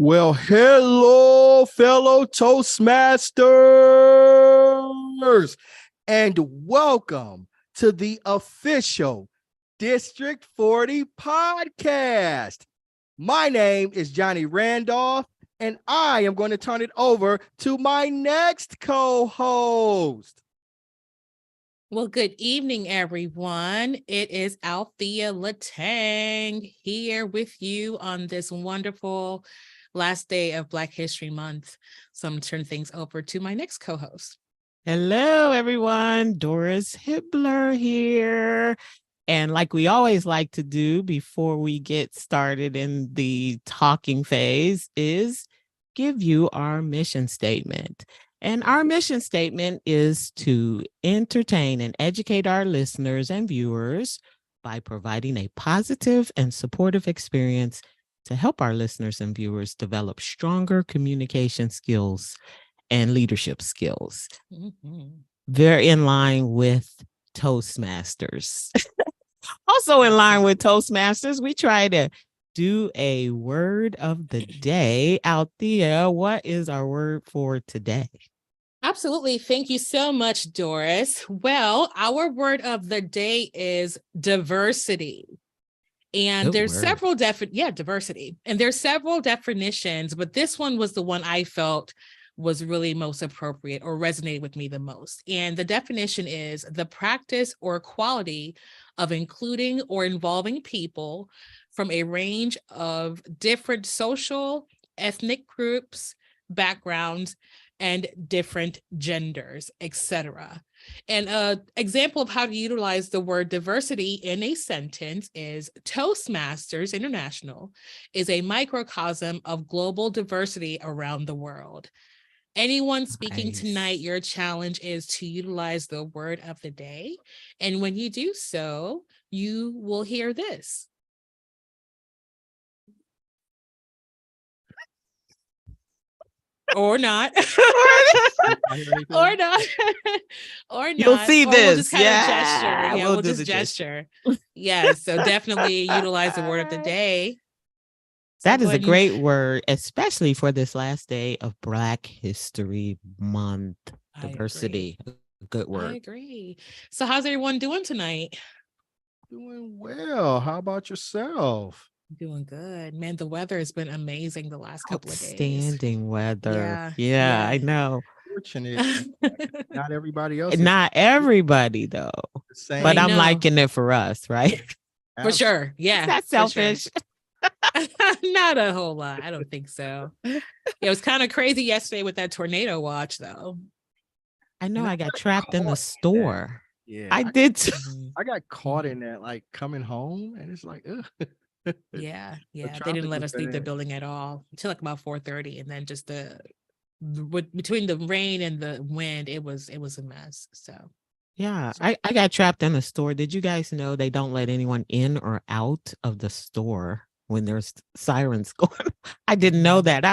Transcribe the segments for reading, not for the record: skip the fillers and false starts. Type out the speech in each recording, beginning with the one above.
Well, hello, fellow Toastmasters, and welcome to the official District 40 podcast. My name is Johnny Randolph, and I am going to turn it over to my next co-host. Well, good evening, everyone. It is Althea Latang here with you on this wonderful last day of Black History Month. So I'm going to turn things over to my next co-host. Hello, everyone. Doris Hibbler here. And like we always like to do before we get started in the talking phase is give you our mission statement. And our mission statement is to entertain and educate our listeners and viewers by providing a positive and supportive experience to help our listeners and viewers develop stronger communication skills and leadership skills. Mm-hmm. They're in line with Toastmasters. Also in line with Toastmasters, we try to do a word of the day. Althea, what is our word for today? Absolutely. Thank you so much, Doris. Well, our word of the day is diversity. And Good there's word. several diversity. And there's several definitions, but this one was the one I felt was really most appropriate or resonated with me the most. And the definition is the practice or quality of including or involving people from a range of different social, ethnic groups, backgrounds, and different genders, etc. And an example of how to utilize the word diversity in a sentence is Toastmasters International is a microcosm of global diversity around the world. Anyone speaking tonight, your challenge is to utilize the word of the day. And when you do so, you will hear this. Or not. Or not. Or not. You'll see or this. We'll just kind yeah. of gesture. Yeah, we'll just gesture. Yeah, so definitely utilize the word of the day. That is a great word, especially for this last day of Black History Month. Diversity. Good word. I agree. So how's everyone doing tonight? Doing well. How about yourself? Doing good. Man, the weather has been amazing the last couple of days. Outstanding weather. Yeah, I know. Fortunate. Not everybody else. Not everybody, though. But I'm liking it for us, right? For sure. Yeah. That's selfish. Sure. Not a whole lot. I don't think so. It was kind of crazy yesterday with that tornado watch, though. I know. I got trapped in the store. Yeah, I did too. I got caught in that, like coming home, and it's like, ugh. Yeah. They didn't let us leave the building at all until like about 4:30, and then just between the rain and the wind, it was a mess. So yeah, I got trapped in the store. Did you guys know they don't let anyone in or out of the store when there's sirens going? I didn't know that.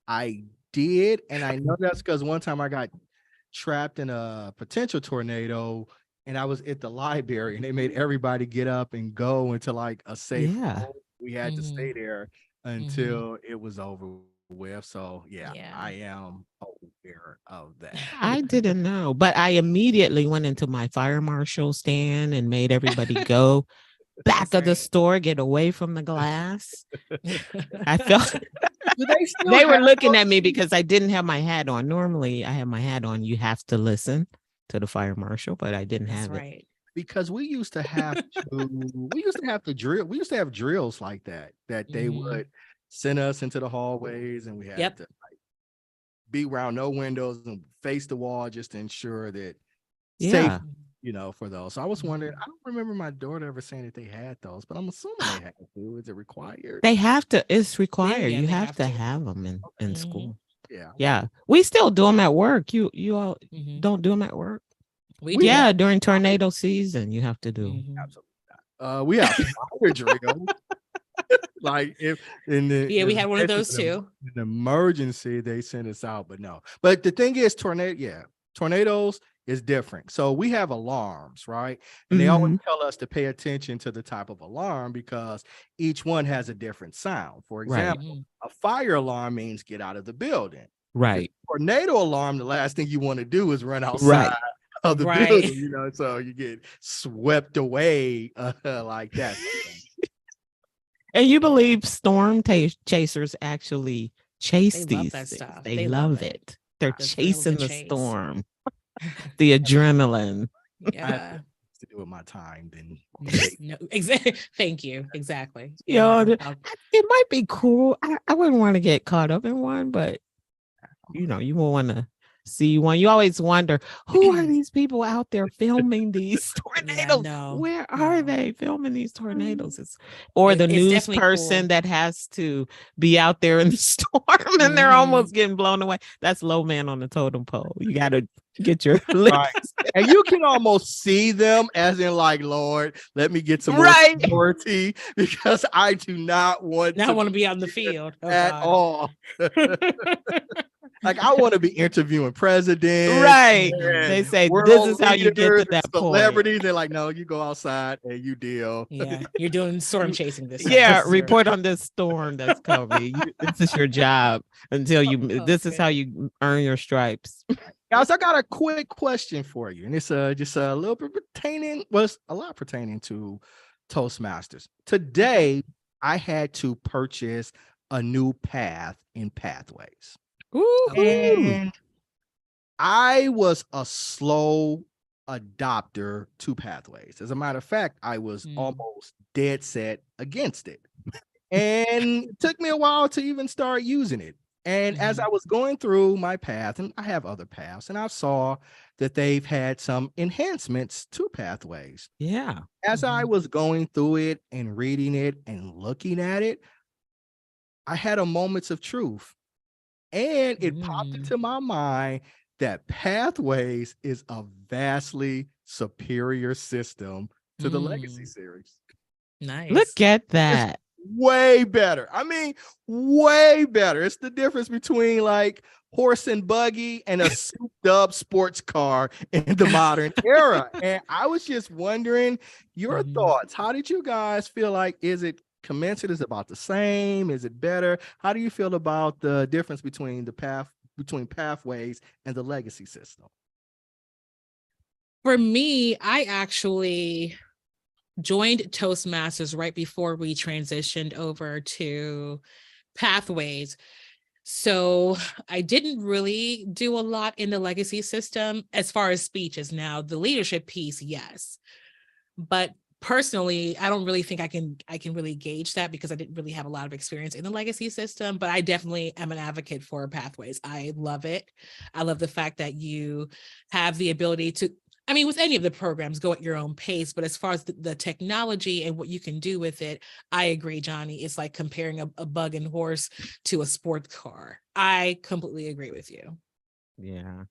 I did, and I know that's because one time I got trapped in a potential tornado, and I was at the library, and they made everybody get up and go into like a safe home. We had to stay there, until it was over with. So Yeah. I am aware of that. I didn't know, but I immediately went into my fire marshal stand and made everybody go back That's of the right. store, get away from the glass. I felt Do they still they were have looking those? at me because I didn't have my hat on. Normally, I have my hat on. You have to listen to the fire marshal, but I didn't That's have it. right. Because we used to have to drill. We used to have drills like that they Mhm. would send us into the hallways, and we had Yep. to be around no windows and face the wall just to ensure that safe, Yeah. for those. So I was wondering, Mhm. I don't remember my daughter ever saying that they had those, but I'm assuming they had to. Is it required? They have to, it's required. Yeah, You they have have to to. have them in Mhm. school. Yeah. Yeah. We still do them at work. You all Mhm. don't do them at work? We do. Yeah, during tornado season, you have to do 'em. Mhm. Absolutely not. We have fire drills. Like if in the Yeah, we if had one of it's those an too. an emergency, they send us out, but no. But the thing is, tornadoes is different. So we have alarms, right? And they always Mhm. tell us to pay attention to the type of alarm because each one has a different sound. For Right. example, Mhm. a fire alarm means get out of the building. Right. Tornado alarm, the last thing you want to do is run outside Right. of the Right. building, so you get swept away like that. And you believe storm chasers actually chase They love these that things. stuff. They They love love it. it. They're The thrill of the chasing the chase. storm, the adrenaline. I have Yeah. to do with my time than No, exactly. Thank you. Exactly. Yeah, I'll- it might be cool. I wouldn't want to get caught up in one, but you will want to see one. You always wonder, who are these people out there filming these tornadoes? no, Where are no. they filming these tornadoes? Or the It's news definitely person cool. that has to be out there in the storm and they're Mhm. almost getting blown away. That's low man on the totem pole. You got to get your right. lips. And you can almost see them as in like, Lord, let me get some more Right. security because I do not want Now I to want to be out in the field. Oh, at God. all. Like I want to be interviewing presidents, Right. and They say this world is how you get leaders, to that and point. celebrities. They're like, no, you go outside and you deal. Yeah, you're doing storm chasing this time. Yeah, This is your- report on this storm that's coming. This is your job until you. This is Okay. how you earn your stripes. Guys, I got a quick question for you, and it's just a little bit pertaining, it's a lot pertaining to Toastmasters. Today, I had to purchase a new path in Pathways. Okay. And I was a slow adopter to Pathways. As a matter of fact, I was almost dead set against it. And it took me a while to even start using it. And as I was going through my path, and I have other paths, and I saw that they've had some enhancements to Pathways. Yeah. As I was going through it and reading it and looking at it, I had a moments of truth. And it popped into my mind that Pathways is a vastly superior system to the Legacy series. Nice. Look at that. Way better. I mean, way better. It's the difference between like horse and buggy and a souped up sports car in the modern era. And I was just wondering your thoughts. How did you guys feel like? Is it commensurate? Is it about the same? Is it better? How do you feel about the difference between Pathways and the Legacy system? For me, I actually joined Toastmasters right before we transitioned over to Pathways. So I didn't really do a lot in the Legacy system as far as speeches. Now, the leadership piece, yes. But personally, I don't really think I can really gauge that because I didn't really have a lot of experience in the Legacy system, but I definitely am an advocate for Pathways. I love it. I love the fact that you have the ability to, I mean, with any of the programs, go at your own pace, but as far as the technology and what you can do with it, I agree, Johnny. It's like comparing a bug and horse to a sports car. I completely agree with you. Yeah.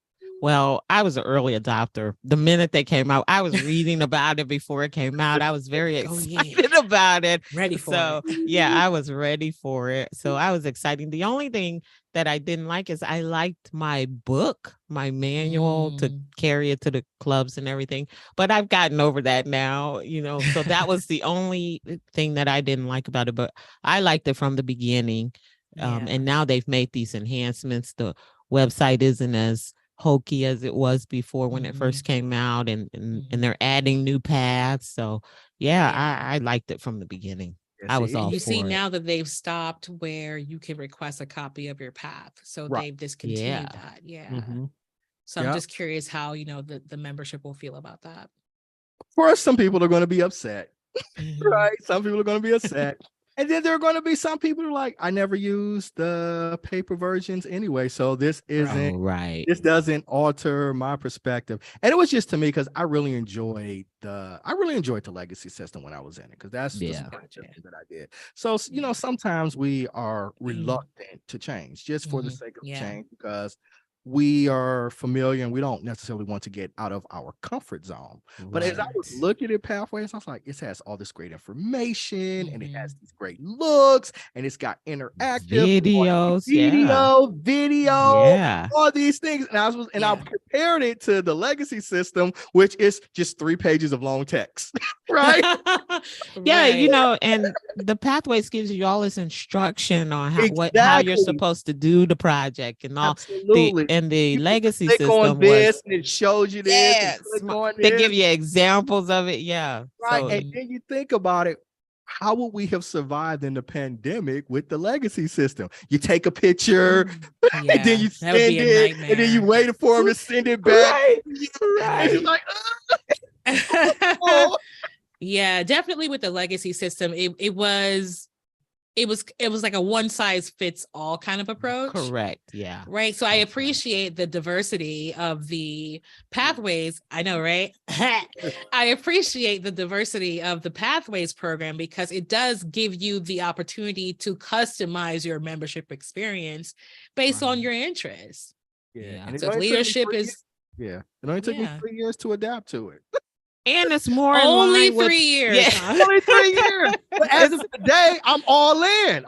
Well, I was an early adopter. The minute they came out, I was reading about it before it came out. I was very Oh, yeah. excited about it. Ready for So, it. yeah, I was ready for it. So I was excited. The only thing that I didn't like is I liked my book, my manual to carry it to the clubs and everything. But I've gotten over that now, so that was the only thing that I didn't like about it. But I liked it from the beginning. And now they've made these enhancements. The website isn't as hokey as it was before when it first came out, and they're adding new paths. So I liked it from the beginning. I was all you for see it. now that they've stopped where you can request a copy of your path. So they've discontinued that. Yeah. So I'm just curious how, the membership will feel about that. For us, some people are going to be upset, right? Some people are going to be upset. And then there are going to be some people who are like, I never use the paper versions anyway. So this isn't right. This doesn't alter my perspective. And it was just to me because I really enjoyed the legacy system when I was in it, because that's the suggestion that I did. So sometimes we are reluctant to change just for the sake of change, because we are familiar and we don't necessarily want to get out of our comfort zone. But as I was looking at Pathways, I was like, it has all this great information and it has these great looks and it's got interactive video, all these things. And I compared it to the legacy system, which is just 3 pages of long text, right? And the Pathways gives you all this instruction on how you're supposed to do the project and all. And the legacy click system on this and it shows you this. They give you examples of it. Yeah. Right. So, and then you think about it, how would we have survived in the pandemic with the legacy system? You take a picture and then you send it, and then you wait for them to send it back. Right. And you're like, yeah, definitely with the legacy system, it was like a one size fits all kind of approach. Correct. Yeah. Right. So I appreciate the diversity of the pathways. I know, right? I appreciate the diversity of the Pathways program because it does give you the opportunity to customize your membership experience based on your interests. Yeah. So if leadership is. Yeah. It only took me 3 years to adapt to it. And it's more only 3 years. Yeah. Only 3 years. But as of today, I'm all in.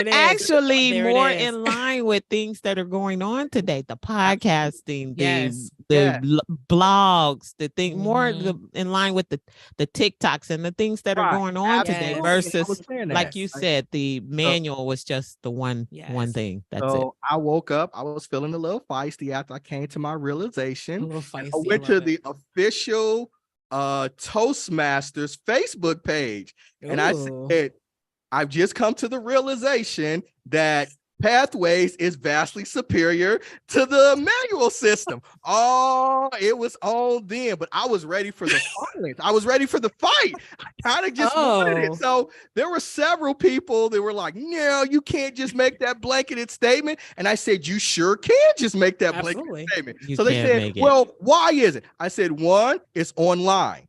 Actually more in line with things that are going on today. The podcasting, the blogs, the thing more in line with the TikToks and the things that are going on today versus, like you said, the manual was just the one thing. That's it. I woke up, I was feeling a little feisty after I came to my realization. I went to the official Toastmasters Facebook page. And I said, I've just come to the realization that Pathways is vastly superior to the manual system. Oh, it was on then, but I was ready for the violence. I was ready for the fight. I kind of just wanted it. So there were several people that were like, no, you can't just make that blanketed statement. And I said, you sure can just make that blanketed statement. So they said, well, why is it? I said, one, it's online.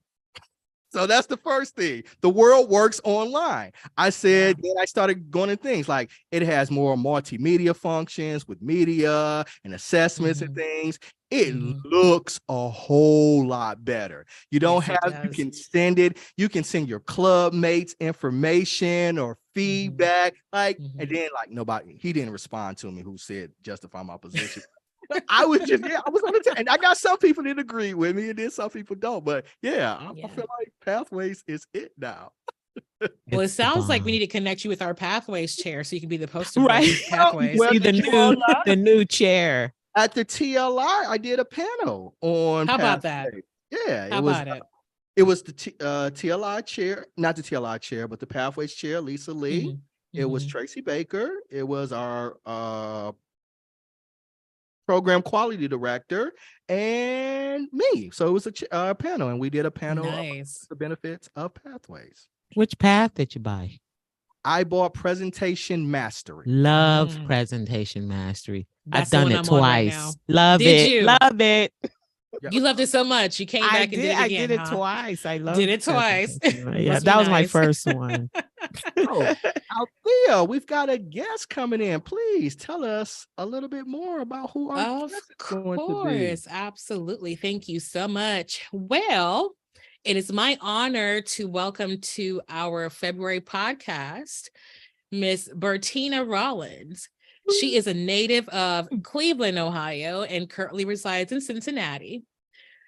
So that's the first thing. The world works online. I said, then I started going to things like it has more multimedia functions with media and assessments and things. It looks a whole lot better. You don't you can send it. You can send your club mates information or feedback. And then he didn't respond to me who said justify my position. I was on the and I got some people that agree with me, and then some people don't. But I feel like Pathways is it now. Well, it sounds like we need to connect you with our Pathways chair so you can be the poster Pathways. Well, the new chair at the TLI. I did a panel on. How about that? Yeah, it was the TLI chair, not the TLI chair, but the Pathways chair. Lisa Lee. It was Tracy Baker. It was our program quality director and me. So it was a panel, and we did a panel on the benefits of Pathways. Which path did you buy? I bought Presentation Mastery. Love Presentation Mastery. I've done it twice. Love it. You loved it so much. You came back and did it again. I did it huh? twice. I loved Did it twice. Yeah, Must be that was my nice. first one. Oh, Althea, we've got a guest coming in. Please tell us a little bit more about who our Of guest is going to be. course, absolutely. Thank you so much. Well, it is my honor to welcome to our February podcast, Miss Bertina Rollins. She is a native of Cleveland, Ohio, and currently resides in Cincinnati.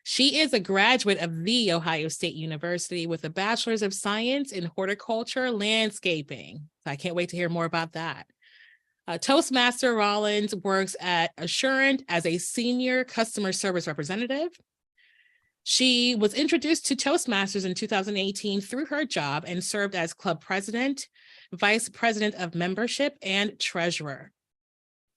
She is a graduate of The Ohio State University with a Bachelor's of Science in Horticulture Landscaping. I can't wait to hear more about that. Toastmaster Rollins works at Assurant as a senior customer service representative. She was introduced to Toastmasters in 2018 through her job and served as club president, vice president of membership, and treasurer.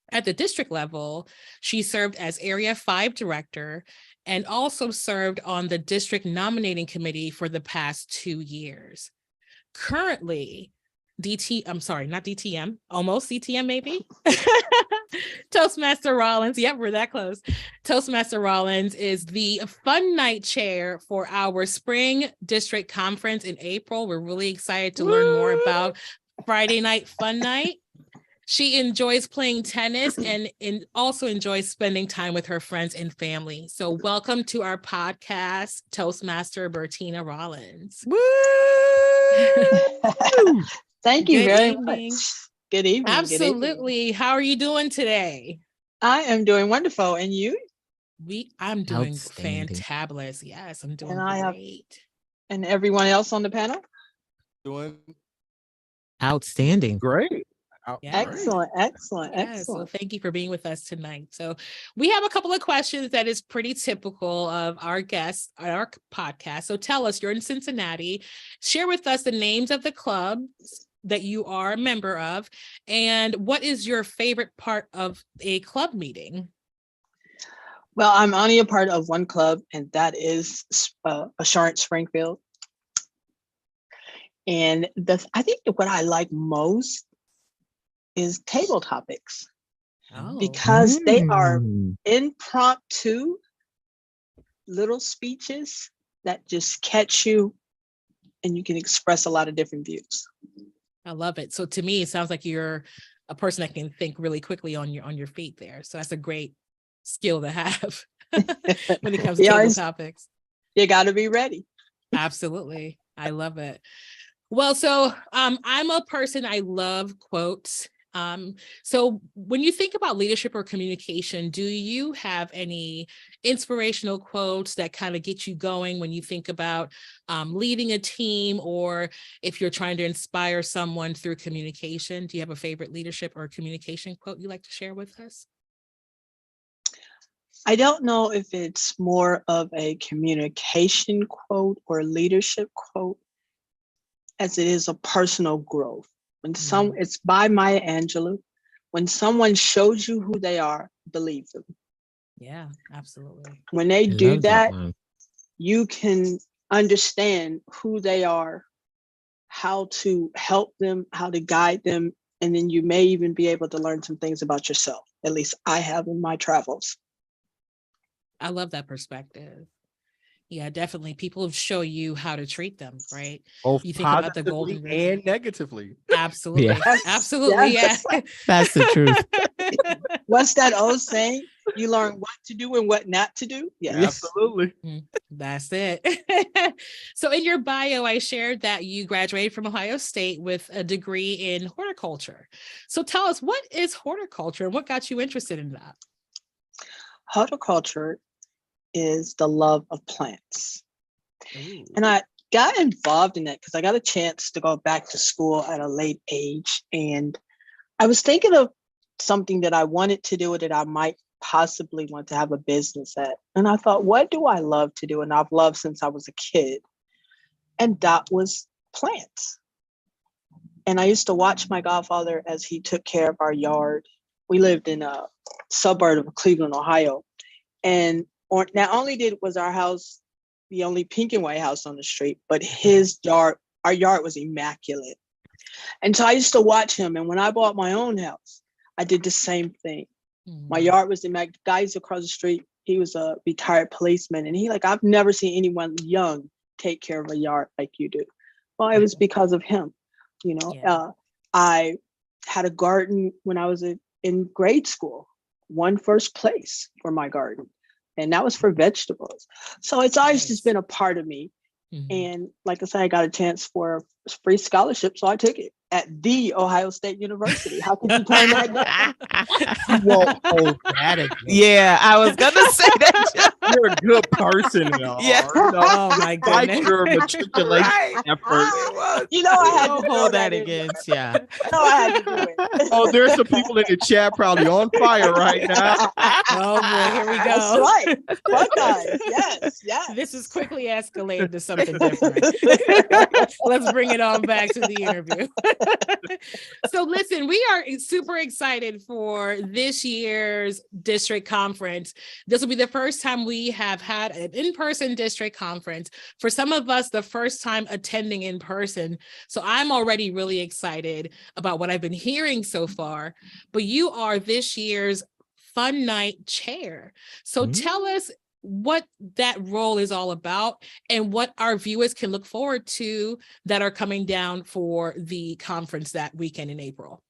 At the district level, she served as Area 5 director and also served on the district nominating committee for the past 2 years. Currently, not DTM, almost CTM maybe. Toastmaster Rollins, yep, we're that close. Toastmaster Rollins is the fun night chair for our spring district conference in April. We're really excited to learn more about Friday night fun night. She enjoys playing tennis and also enjoys spending time with her friends and family. So welcome to our podcast, Toastmaster Bertina Rollins. Woo! Thank you Good very evening. much. Good evening. Good evening. Absolutely. How are you doing today? I am doing wonderful. And you? I'm doing Outstanding. fantabulous. Yes, I'm doing And I have- great. And everyone else on the panel? Doing Outstanding. great. Yeah. Excellent, excellent, Yes, excellent. well, thank you for being with us tonight. So we have a couple of questions that is pretty typical of our guests on our podcast. So tell us, you're in Cincinnati. Share with us the names of the clubs that you are a member of, and what is your favorite part of a club meeting? Well, I'm only a part of one club, and that is Assurance Springfield. And I think what I like most is table topics, because they are impromptu little speeches that just catch you and you can express a lot of different views. I love it. So to me, it sounds like you're a person that can think really quickly on your feet there. So that's a great skill to have when it comes to table topics. You got to be ready. Absolutely. I love it. Well, so I'm a person, I love quotes. So when you think about leadership or communication, do you have any inspirational quotes that kind of get you going when you think about leading a team, or if you're trying to inspire someone through communication? Do you have a favorite leadership or communication quote you like to share with us? I don't know if it's more of a communication quote or leadership quote, as it is a personal growth. When it's by Maya Angelou. When someone shows you who they are, believe them. Yeah, absolutely. When they I do love that, one. you can understand who they are, how to help them, how to guide them, and then you may even be able to learn some things about yourself. At least I have in my travels. I love that perspective. Yeah, definitely. People show you how to treat them, right? Both You think about the positively golden rule. and negatively. Absolutely. Yeah. Absolutely. Yes. Yeah. That's the truth. What's that old saying? You learn what to do and what not to do. Yes. Absolutely. That's it. So in your bio, I shared that you graduated from Ohio State with a degree in horticulture. So tell us, what is horticulture and what got you interested in that? Horticulture is the love of plants. Ooh. And I got involved in that because I got a chance to go back to school at a late age. And I was thinking of something that I wanted to do that I might possibly want to have a business at. And I thought, what do I love to do? And I've loved since I was a kid. And that was plants. And I used to watch my godfather as he took care of our yard. We lived in a suburb of Cleveland, Ohio. And not only was our house the only pink and white house on the street, but our yard was immaculate. And so I used to watch him. And when I bought my own house, I did the same thing. My yard was immaculate. Guys across the street, he was a retired policeman, and he like, I've never seen anyone young take care of a yard like you do. Well, it was because of him. You know, Yeah. I had a garden when I was in grade school, won first place for my garden, and that was for vegetables. So it's always just Nice. been a part of me. Mhm. And like I said, I got a chance for a free scholarship, so I took it at the Ohio State University. How could you turn that down? You won't hold that against. Yeah, I was gonna say that. You're a good person and all. Yeah. You know, Oh my despite goodness. your matriculation Right. effort. You know, I had to Don't throw hold that in against, there. yeah. No, I had to do it. Oh, there's some people in the chat probably on fire right now. Oh boy, here we That's go. right. Buckeyes. Yes, yes. This is quickly escalated to something different. Let's bring it on back to the interview. So listen, we are super excited for this year's district conference. This will be the first time we have had an in-person district conference. For some of us, the first time attending in person. So I'm already really excited about what I've been hearing so far. But you are this year's Fun Night chair. So tell us what that role is all about and what our viewers can look forward to that are coming down for the conference that weekend in April.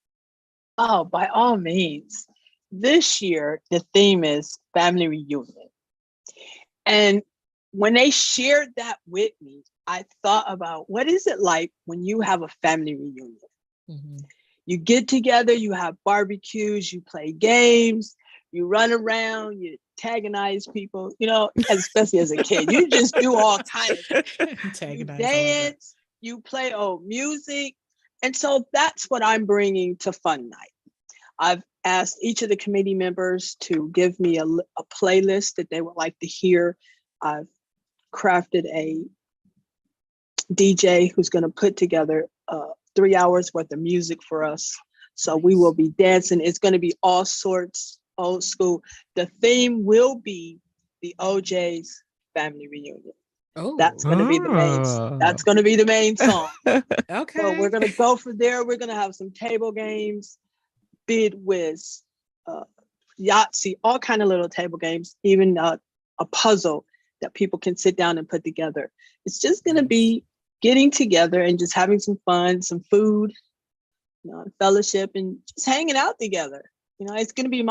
Oh, by all means. This year, the theme is family reunion. And when they shared that with me, I thought about what is it like when you have a family reunion? Mhm. You get together, you have barbecues, you play games, you run around, you antagonize people, you know, especially as a kid. You just do all kinds of you Antagonize, I love it. dance, you play old music. And so that's what I'm bringing to Fun Night. I've asked each of the committee members to give me a playlist that they would like to hear. I've crafted a DJ who's going to put together 3 hours worth of music for us. So we will be dancing. It's going to be all sorts, old school. The theme will be the OJ's family reunion. Oh, That's going to be the main. Oh. That's going to be the main song. okay. So we're going to go from there. We're going to have some table games, bid whiz, Yahtzee, all kind of little table games, even a puzzle that people can sit down and put together. It's just going to be getting together and just having some fun, some food, you know, fellowship, and just hanging out together. You know, it's going to be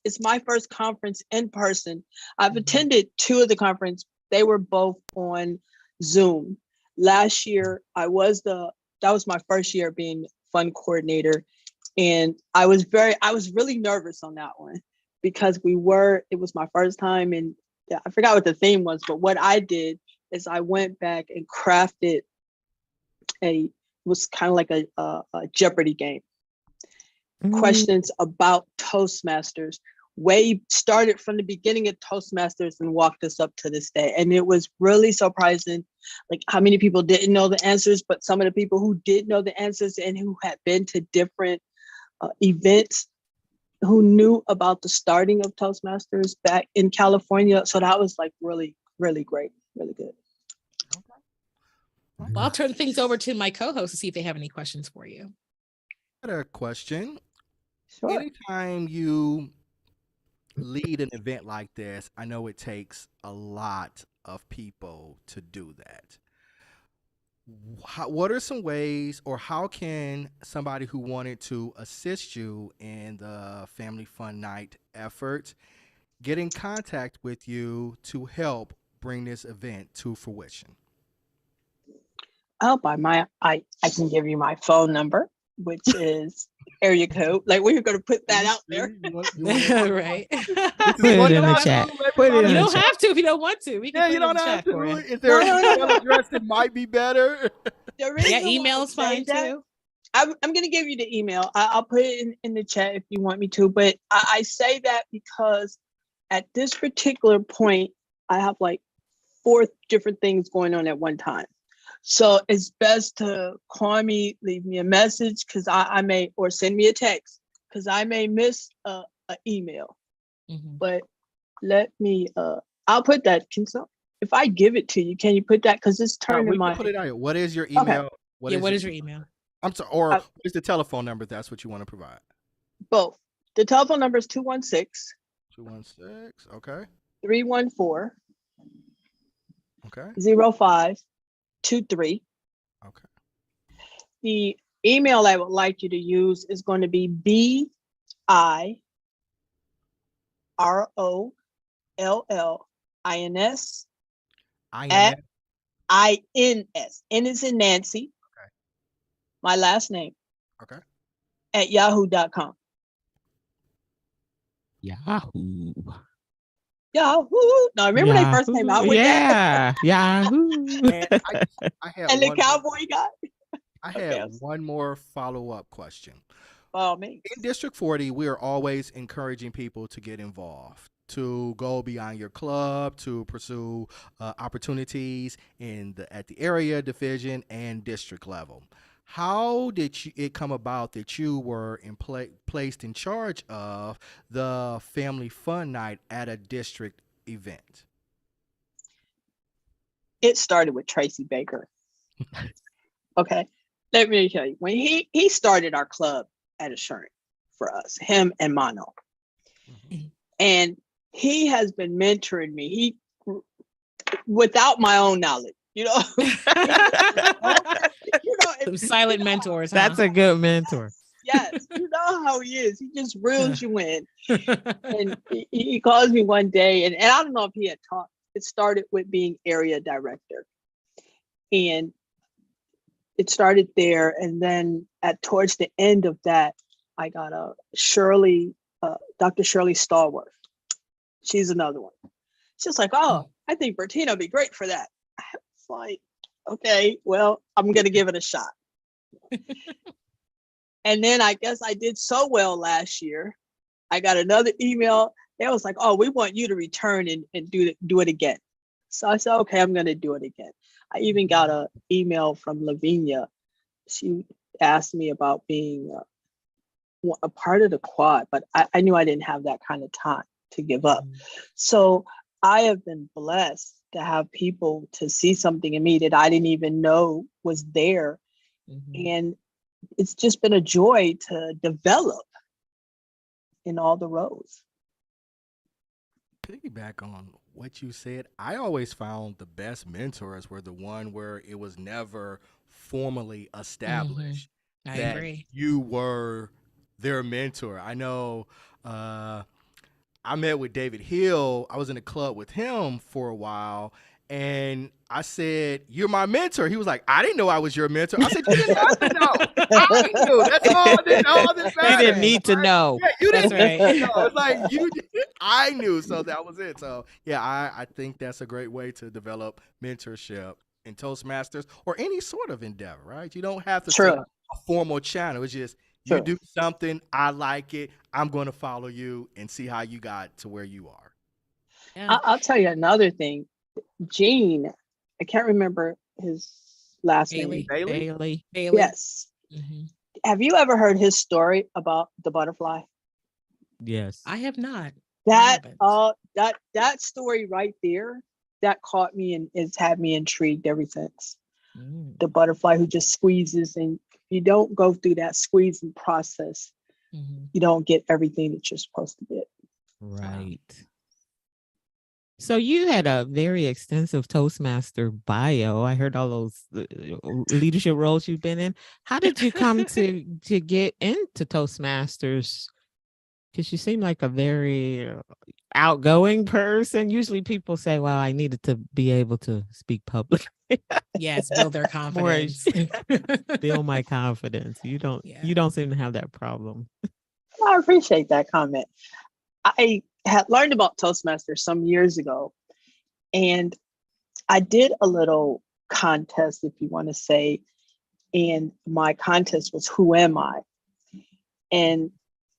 it's my first conference in person. I've attended 2 of the conference. They were both on Zoom. Last year, that was my first year being fun coordinator. And I was really nervous on that one because it was my first time, and I forgot what the theme was, but what I did is I went back and crafted was kind of like a Jeopardy game. Questions about Toastmasters. Way started from the beginning of Toastmasters and walked us up to this day. And it was really surprising, like how many people didn't know the answers, but some of the people who did know the answers and who had been to different events, who knew about the starting of Toastmasters back in California. So that was like really, really great, really good. Well, I'll turn things over to my co-host to see if they have any questions for you. I had a question. Sure. Anytime you lead an event like this, I know it takes a lot of people to do that. What are some ways, or how can somebody who wanted to assist you in the Family Fun Night effort get in contact with you to help bring this event to fruition? Oh, I can give you my phone number, which is area code. Like we're going to put that out there. Right. Put it in the chat. Put it in You the don't chat. have to if you don't want to. We can Yeah, put you it in don't the have chat to. for you. Is there No, an no, email address that might be better? The Yeah, reason email why is I say fine that, too. I'm going to give you the email. I'll put it in the chat if you want me to. But I say that because at this particular point, I have like 4 different things going on at one time. So it's best to call me, leave me a message, because I may, or send me a text, because I may miss an email. Mhm. But let me, I'll put that. If I give it to you, can you put that? Because it's turning We my. can put it out here. What is your email? Yeah, what is your email? I'm sorry, or what is the telephone number? If that's what you want to provide. Both. The telephone number is 216. 216. Okay. 314 Okay. 0523. Okay. The email I would like you to use is going to be BIROLLINS INS. at INS. N is in Nancy. Okay. My last name Okay. at yahoo.com. Yahoo. Yahoo. Now remember they first came out with that? Yahoo. And I had And the one. cowboy guy? I Okay, had one more follow-up question. Oh, me. In District 40, we are always encouraging people to get involved, to go beyond your club, to pursue opportunities at the area, division, and district level. How did it come about that you were placed in charge of the Family Fun Night at a district event? It started with Tracy Baker. Okay. Let me tell you, when he started our club at Assurance for us, him and Mono. Mhm. And he has been mentoring me. He without my own knowledge, you know. Some silent mentors. That's a good mentor. Yes, you know how he is. He just reels you in. And he calls me one day, and I don't know if he had taught. It started with being area director, and it started there. And then towards the end of that, I got Dr. Shirley Stallworth. She's another one. She's like, oh, I think Bertina would be great for that. It's like, okay, well, I'm gonna give it a shot. And then I guess I did so well last year. I got another email. It was like, oh, we want you to return and do it again. So I said, okay, I'm going to do it again. I even got an email from Lavinia. She asked me about being a part of the quad, but I knew I didn't have that kind of time to give up. So I have been blessed to have people to see something in me that I didn't even know was there. And it's just been a joy to develop in all the roles. Piggyback on what you said, I always found the best mentors were the one where it was never formally established I that agree. you were their mentor. I know I met with David Hill. I was in a club with him for a while, and I said, "You're my mentor." He was like, "I didn't know I was your mentor." I said, "You didn't have to know. I knew. That's all that You matters." didn't need to know. Yeah, you That's didn't need to right. know. It's like you did. I knew, so that was it. So yeah, I think that's a great way to develop mentorship in Toastmasters or any sort of endeavor, right? You don't have to set True. up a formal channel. It's just you True. do something, I like it, I'm going to follow you and see how you got to where you are. Yeah. I'll tell you another thing. Gene, I can't remember his last name. Bailey. Bailey. Yes. Mhm. Have you ever heard his story about the butterfly? Yes. I have not. That haven't. that story right there, that caught me and it's had me intrigued ever since. The butterfly who just squeezes, and if you don't go through that squeezing process, you don't get everything that you're supposed to get. Right. So you had a very extensive Toastmaster bio. I heard all those leadership roles you've been in. How did you come to get into Toastmasters? Because you seem like a very outgoing person. Usually people say, well, I needed to be able to speak publicly. Yes, build their confidence. Build my confidence. You don't seem to have that problem. I appreciate that comment. I had learned about Toastmasters some years ago, and I did a little contest, if you want to say, and my contest was Who Am I? And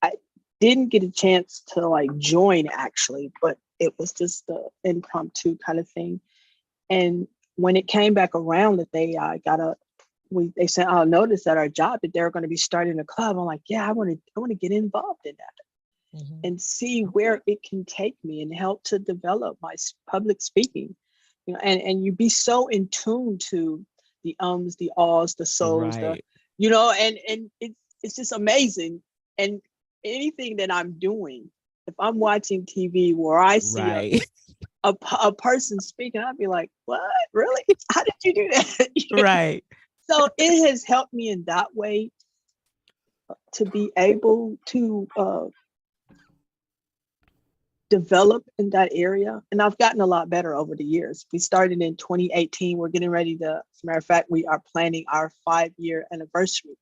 I didn't get a chance to join actually, but it was just an impromptu kind of thing. And when it came back around that they they sent out a notice at our job that they were going to be starting a club. I'm like, yeah, I want to get involved in that. And see where it can take me and help to develop my public speaking, and you be so in tune to the ums, the ahs, the so's, Right. and it's just amazing. And anything that I'm doing, if I'm watching TV where I see Right. a person speaking, I'd be like, what? Really? How did you do that? Right. So it has helped me in that way to be able to develop in that area. And I've gotten a lot better over the years. We started in 2018. We're getting ready to, as a matter of fact, we are planning our 5-year anniversary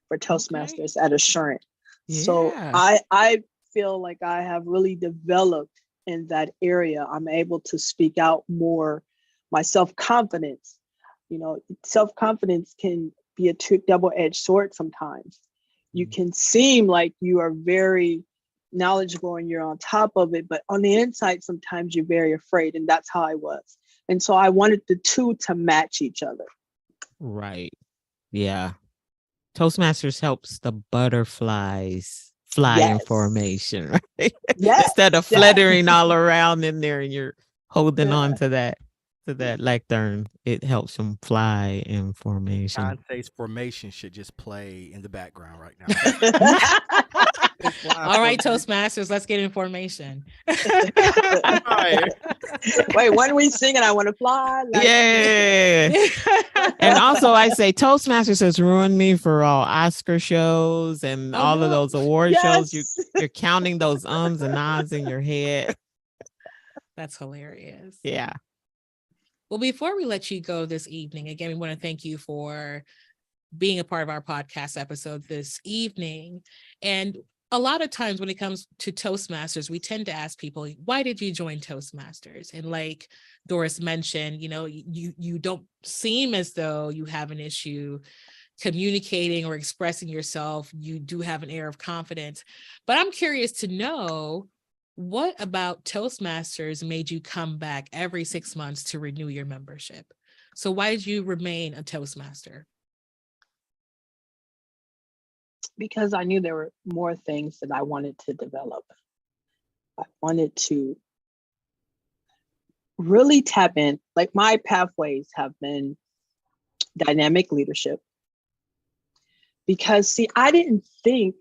for Toastmasters at Assurant. So Yeah. I feel like I have really developed in that area. I'm able to speak out more. My self-confidence, self-confidence can be a double-edged sword sometimes. You can seem like you are very knowledgeable and you're on top of it, but on the inside, sometimes you're very afraid. And that's how I was. And so I wanted the two to match each other. Right. Yeah. Toastmasters helps the butterflies fly in Yes. formation, right? Yes. Instead of fluttering all around in there and you're holding Yeah. on to that lectern, it helps them fly in formation. Dante's formation should just play in the background right now. All right, Toastmasters, let's get in formation. Wait, when we sing and I want to fly. Yeah. And also I say Toastmasters has ruined me for all Oscar shows and all of those award shows. You're counting those ums and ahs in your head. That's hilarious. Yeah. Well, before we let you go this evening, again, we want to thank you for being a part of our podcast episode this evening. And a lot of times when it comes to Toastmasters, we tend to ask people, why did you join Toastmasters? And like Doris mentioned, you don't seem as though you have an issue communicating or expressing yourself. You do have an air of confidence. But I'm curious to know, what about Toastmasters made you come back every 6 months to renew your membership? So why did you remain a Toastmaster? Because I knew there were more things that I wanted to develop. I wanted to really tap in. Like, my pathways have been dynamic leadership. Because, see, I didn't think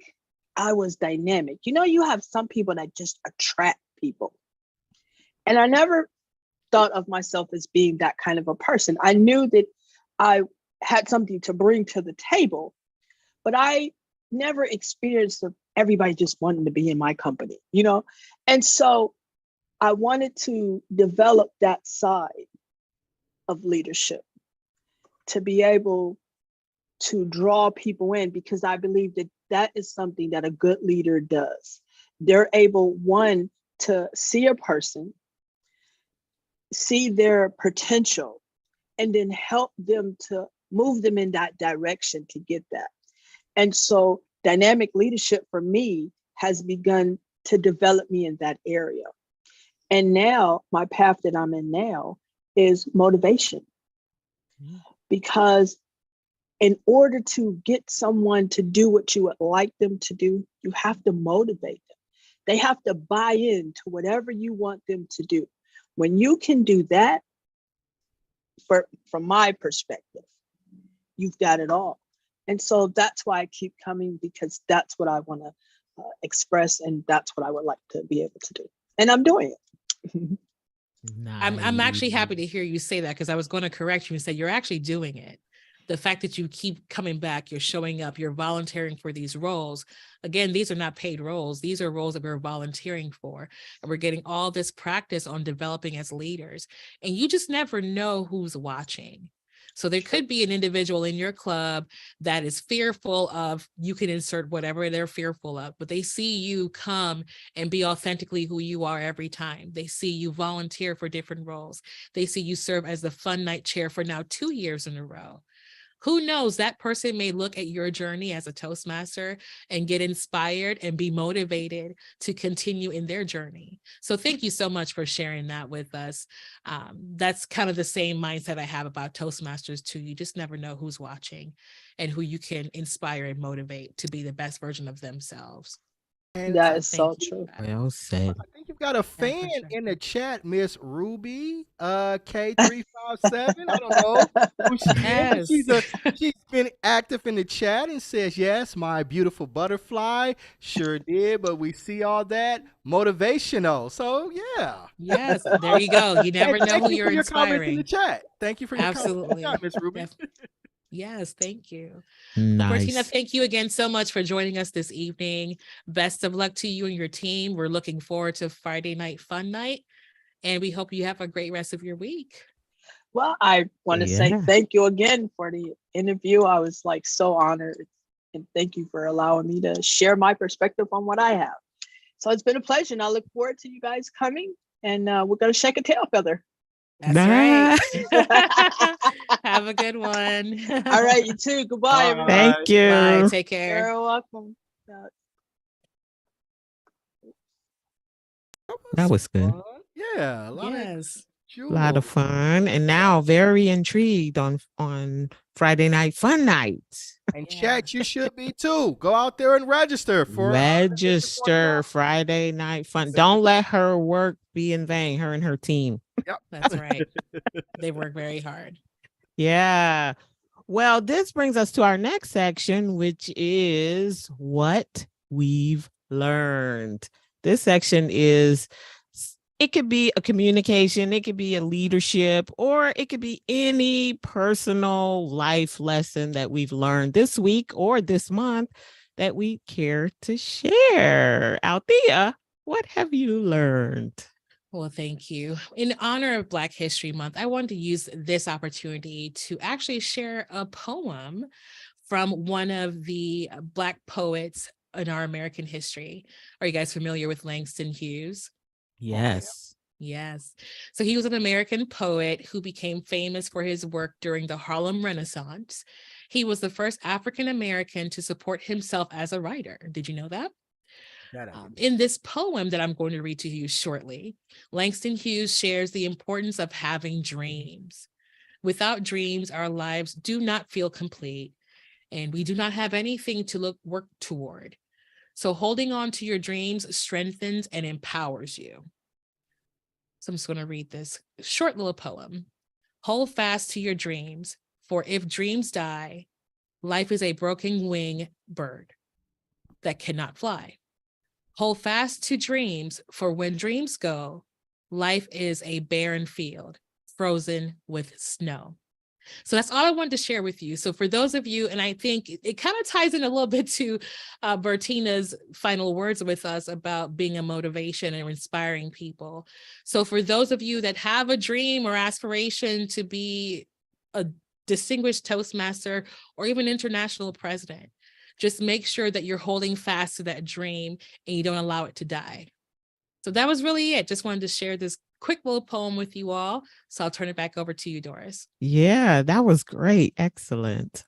I was dynamic. You have some people that just attract people. And I never thought of myself as being that kind of a person. I knew that I had something to bring to the table, but I never experienced everybody just wanting to be in my company, And so I wanted to develop that side of leadership to be able to draw people in, because I believe that is something that a good leader does. They're able, one, to see a person, see their potential, and then help them to move them in that direction to get that. And so dynamic leadership for me has begun to develop me in that area. And now my path that I'm in now is motivation. Because in order to get someone to do what you would like them to do, you have to motivate them. They have to buy into whatever you want them to do. When you can do that, from my perspective, you've got it all. And so that's why I keep coming, because that's what I want to express, and that's what I would like to be able to do. And I'm doing it. I'm actually happy to hear you say that, because I was going to correct you and say you're actually doing it. The fact that you keep coming back, you're showing up, you're volunteering for these roles. Again, these are not paid roles. These are roles that we're volunteering for. And we're getting all this practice on developing as leaders. And you just never know who's watching. So there could be an individual in your club that is fearful of, you can insert whatever they're fearful of, but they see you come and be authentically who you are every time. They see you volunteer for different roles. They see you serve as the fun night chair for now 2 years in a row. Who knows, that person may look at your journey as a Toastmaster and get inspired and be motivated to continue in their journey. So thank you so much for sharing that with us. That's kind of the same mindset I have about Toastmasters too. You just never know who's watching and who you can inspire and motivate to be the best version of themselves. And That So is thank so you for true. that. Well said. I think you've got a Yeah, fan for sure. in the chat, Miss Ruby, K357. I don't know who she is, but Yes. she's been active in the chat and says, yes, my beautiful butterfly. Sure did, but we see all that motivational. So yeah. Yes, there you go. You never And know thank who you you're for your comments in the inspiring. chat. Thank you for your comments in the Absolutely. chat, Miss Ruby. Def- Yes, thank you. Bertina, Nice. thank you again so much for joining us this evening. Best of luck to you and your team. We're looking forward to Friday night fun night, and we hope you have a great rest of your week. Well, I want to say Yeah. thank you again for the interview. I was like so honored. And thank you for allowing me to share my perspective on what I have. So it's been a pleasure. And I look forward to you guys coming. And we're going to shake a tail feather. That's Nah. right. Have a good one. All right, you too. Goodbye, Bye. everyone. Thank you. Bye. Take care. You're welcome. That was good. Fun. Yeah, a lot of Yes. A lot of jewels. fun. And now very intrigued on Friday night fun night. And Yeah. chat, you should be too. Go out there and register for Register Friday night fun. Don't let her work be in vain, her and her team. That's right. They work very hard. Yeah. Well, this brings us to our next section, which is what we've learned. This section is, it could be a communication, it could be a leadership, or it could be any personal life lesson that we've learned this week or this month that we care to share. Althea, what have you learned? Well, thank you. In honor of Black History Month, I wanted to use this opportunity to actually share a poem from one of the Black poets in our American history. Are you guys familiar with Langston Hughes? Yes. Yes. So he was an American poet who became famous for his work during the Harlem Renaissance. He was the first African American to support himself as a writer. Did you know that? In this poem that I'm going to read to you shortly, Langston Hughes shares the importance of having dreams. Without dreams, our lives do not feel complete, and we do not have anything to work toward. So holding on to your dreams strengthens and empowers you. So I'm just going to read this short little poem. Hold fast to your dreams, for if dreams die, life is a broken wing bird that cannot fly. Hold fast to dreams, for when dreams go, life is a barren field, frozen with snow. So that's all I wanted to share with you. So for those of you, and I think it kind of ties in a little bit to Bertina's final words with us about being a motivation and inspiring people. So for those of you that have a dream or aspiration to be a distinguished Toastmaster or even international president, just make sure that you're holding fast to that dream and you don't allow it to die. So that was really it. Just wanted to share this quick little poem with you all. So I'll turn it back over to you, Doris. Yeah, that was great. Excellent.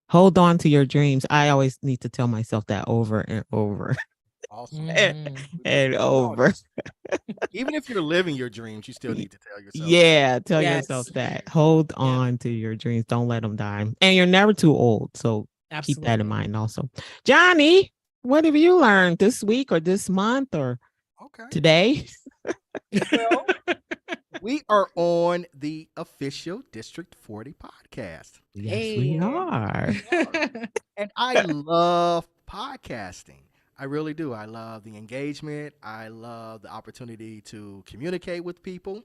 Hold on to your dreams. I always need to tell myself that over and over Awesome. and over. Even if you're living your dreams, you still need to tell yourself. Yeah, tell Yes. yourself that. Hold on to your dreams. Don't let them die. And you're never too old. So Absolutely. keep that in mind also. Johnny, what have you learned this week or this month or today? Well, we are on the official District 40 podcast. Yes, we are. And I love podcasting. I really do. I love the engagement. I love the opportunity to communicate with people.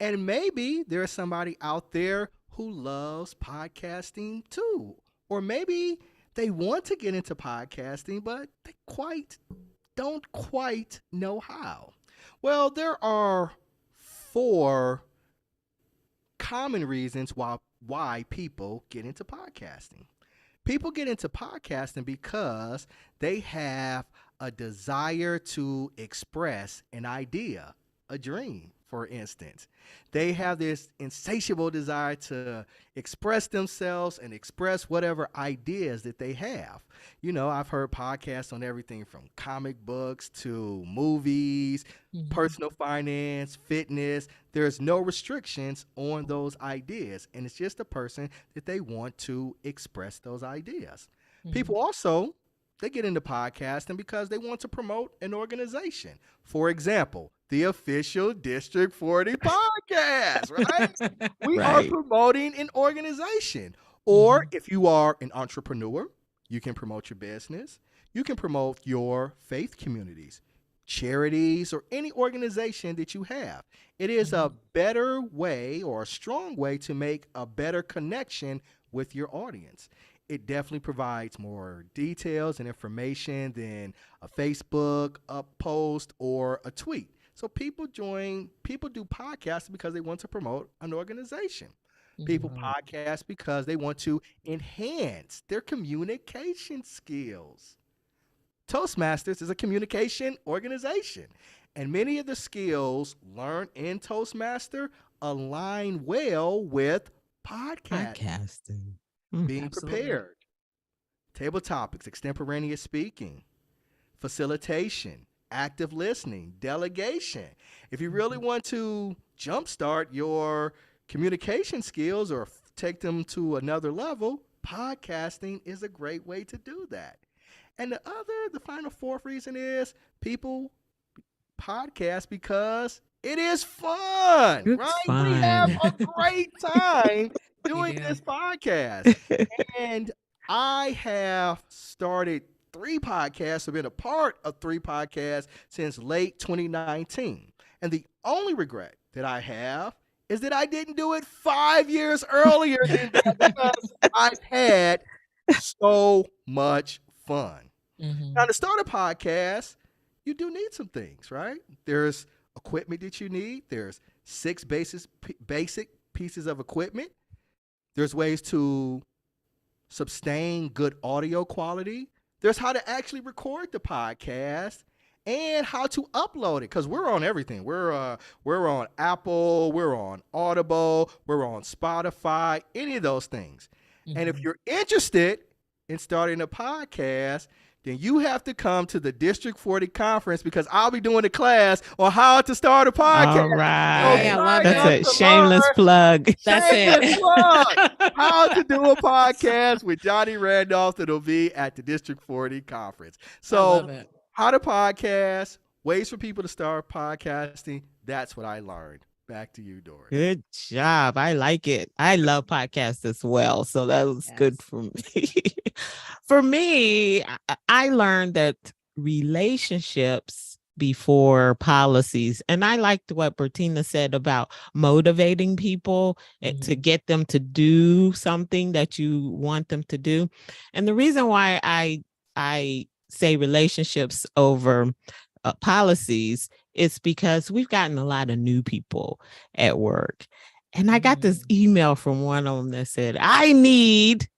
And maybe there's somebody out there who loves podcasting too. Or maybe they want to get into podcasting, but they don't quite know how. Well, there are 4 common reasons why people get into podcasting. People get into podcasting because they have a desire to express an idea, a dream, for instance. They have this insatiable desire to express themselves and express whatever ideas that they have. You know, I've heard podcasts on everything from comic books to movies, personal finance, fitness. There's no restrictions on those ideas. And it's just a person that they want to express those ideas. People also they get into podcasting because they want to promote an organization. For example, the official District 40 podcast, right? We are Right. promoting an organization. Or if you are an entrepreneur, you can promote your business. You can promote your faith communities, charities, or any organization that you have. It is a better way or a strong way to make a better connection with your audience. It definitely provides more details and information than a Facebook post or a tweet. So people do podcasts because they want to promote an organization. People podcast because they want to enhance their communication skills. Toastmasters is a communication organization, and many of the skills learned in Toastmaster align well with Podcasting. being Absolutely. prepared, table topics, extemporaneous speaking, facilitation, active listening, delegation. If you really want to jumpstart your communication skills or take them to another level, podcasting is a great way to do that. And the final fourth reason is people podcast because it is fun, It's right? We fun. have a great time doing do. this podcast. And I have started 3 podcasts, I've been a part of 3 podcasts since late 2019. And the only regret that I have is that I didn't do it 5 years earlier than that because I've had so much fun. Now, to start a podcast, you do need some things, right? There's equipment that you need. There's 6 basic pieces of equipment. There's ways to sustain good audio quality. There's how to actually record the podcast and how to upload it, because we're on everything. We're on Apple, we're on Audible, we're on Spotify, any of those things. And if you're interested in starting a podcast, then you have to come to the District 40 conference because I'll be doing a class on how to start a podcast. All right. Yeah, I love That's it. a shameless plug. That's Shameless it. plug. How to do a podcast with Johnny Randolph that'll be at the District 40 conference. I So love it. how to podcast, ways for people to start podcasting. That's what I learned. Back to you, Doris. Good job. I like it. I love podcasts as well. So that was good Yes. for me. For me, I learned that relationships before policies. And I liked what Bertina said about motivating people to get them to do something that you want them to do. And the reason why I say relationships over policies is because we've gotten a lot of new people at work. And I got this email from one of them that said, I need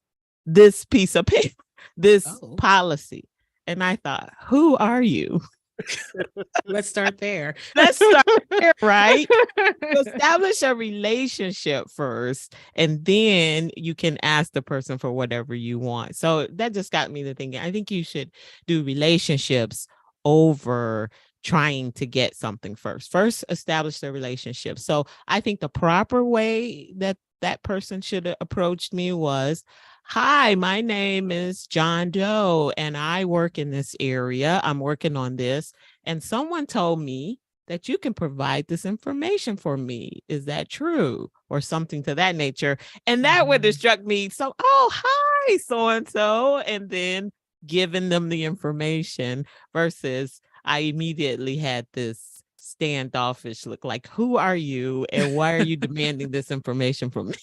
this piece of paper, this policy. And I thought, who are you? Let's start there. Let's start there, right? Establish a relationship first, and then you can ask the person for whatever you want. So that just got me to thinking, I think you should do relationships over trying to get something first. First, establish the relationship. So I think the proper way that that person should have approached me was, hi, my name is John Doe, and I work in this area. I'm working on this. And someone told me that you can provide this information for me. Is that true? Or something to that nature. And that would have struck me. So, oh, hi, so-and-so. And then giving them the information versus I immediately had this standoffish look like, who are you? And why are you demanding this information from me?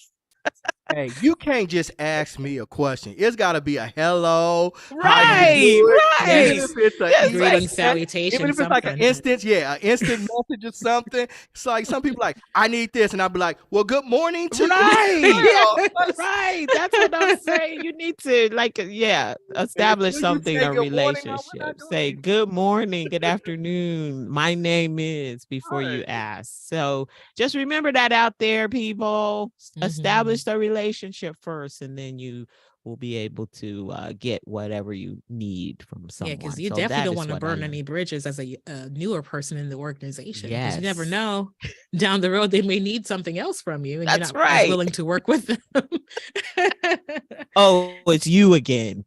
Hey, you can't just ask me a question. It's got to be a hello. Right, Even right. if it's a Yes, Greeting, instant- salutation, even if it's like an something. instant, an instant message or something. It's like some people like, I need this, and I'll be like, well, good morning to Right. you. Right. That's what I'm saying. You need to establish you something, say a good morning, no, we're not relationship. doing Say anything. good morning, good afternoon. My name is before you Right. ask. So just remember that out there, people. Establish the relationship first, and then you will be able to get whatever you need from Yeah, someone. because you So definitely that don't is want to what I burn learned. any bridges as a newer person in the organization, because you never Yes. know, down the road they may need something else from you, and you're That's not as right. willing to work with them. Oh, it's you again.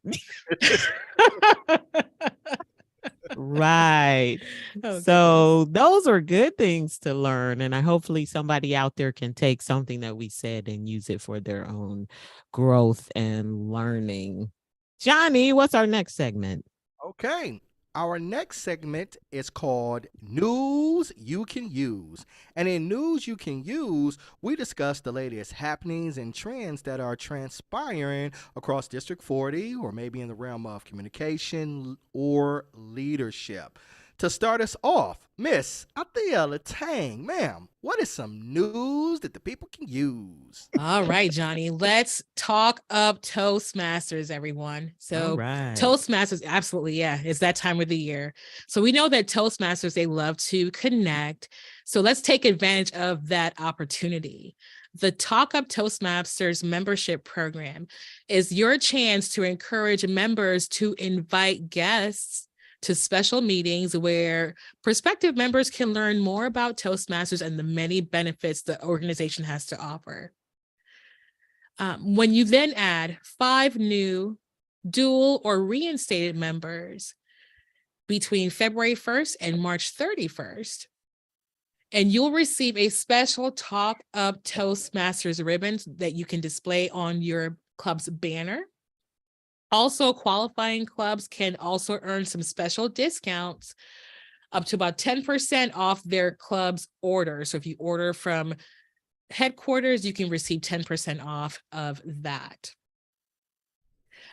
Right. Oh, So those are good things to learn. And I hopefully somebody out there can take something that we said and use it for their own growth and learning. Johnny, what's our next segment? Okay. Our next segment is called News You Can Use. And in News You Can Use, we discuss the latest happenings and trends that are transpiring across District 40 or maybe in the realm of communication or leadership. To start us off, Miss Athea Latang, ma'am, what is some news that the people can use? All right, Johnny, let's talk up Toastmasters, everyone. All So right. Toastmasters, absolutely, yeah, it's that time of the year. So we know that Toastmasters, they love to connect. So let's take advantage of that opportunity. The Talk Up Toastmasters membership program is your chance to encourage members to invite guests to special meetings where prospective members can learn more about Toastmasters and the many benefits the organization has to offer. When you then add 5 new dual or reinstated members between February 1st and March 31st, and you'll receive a special Talk Up Toastmasters ribbon that you can display on your club's banner. Also, qualifying clubs can also earn some special discounts up to about 10% off their club's order. So if you order from headquarters, you can receive 10% off of that.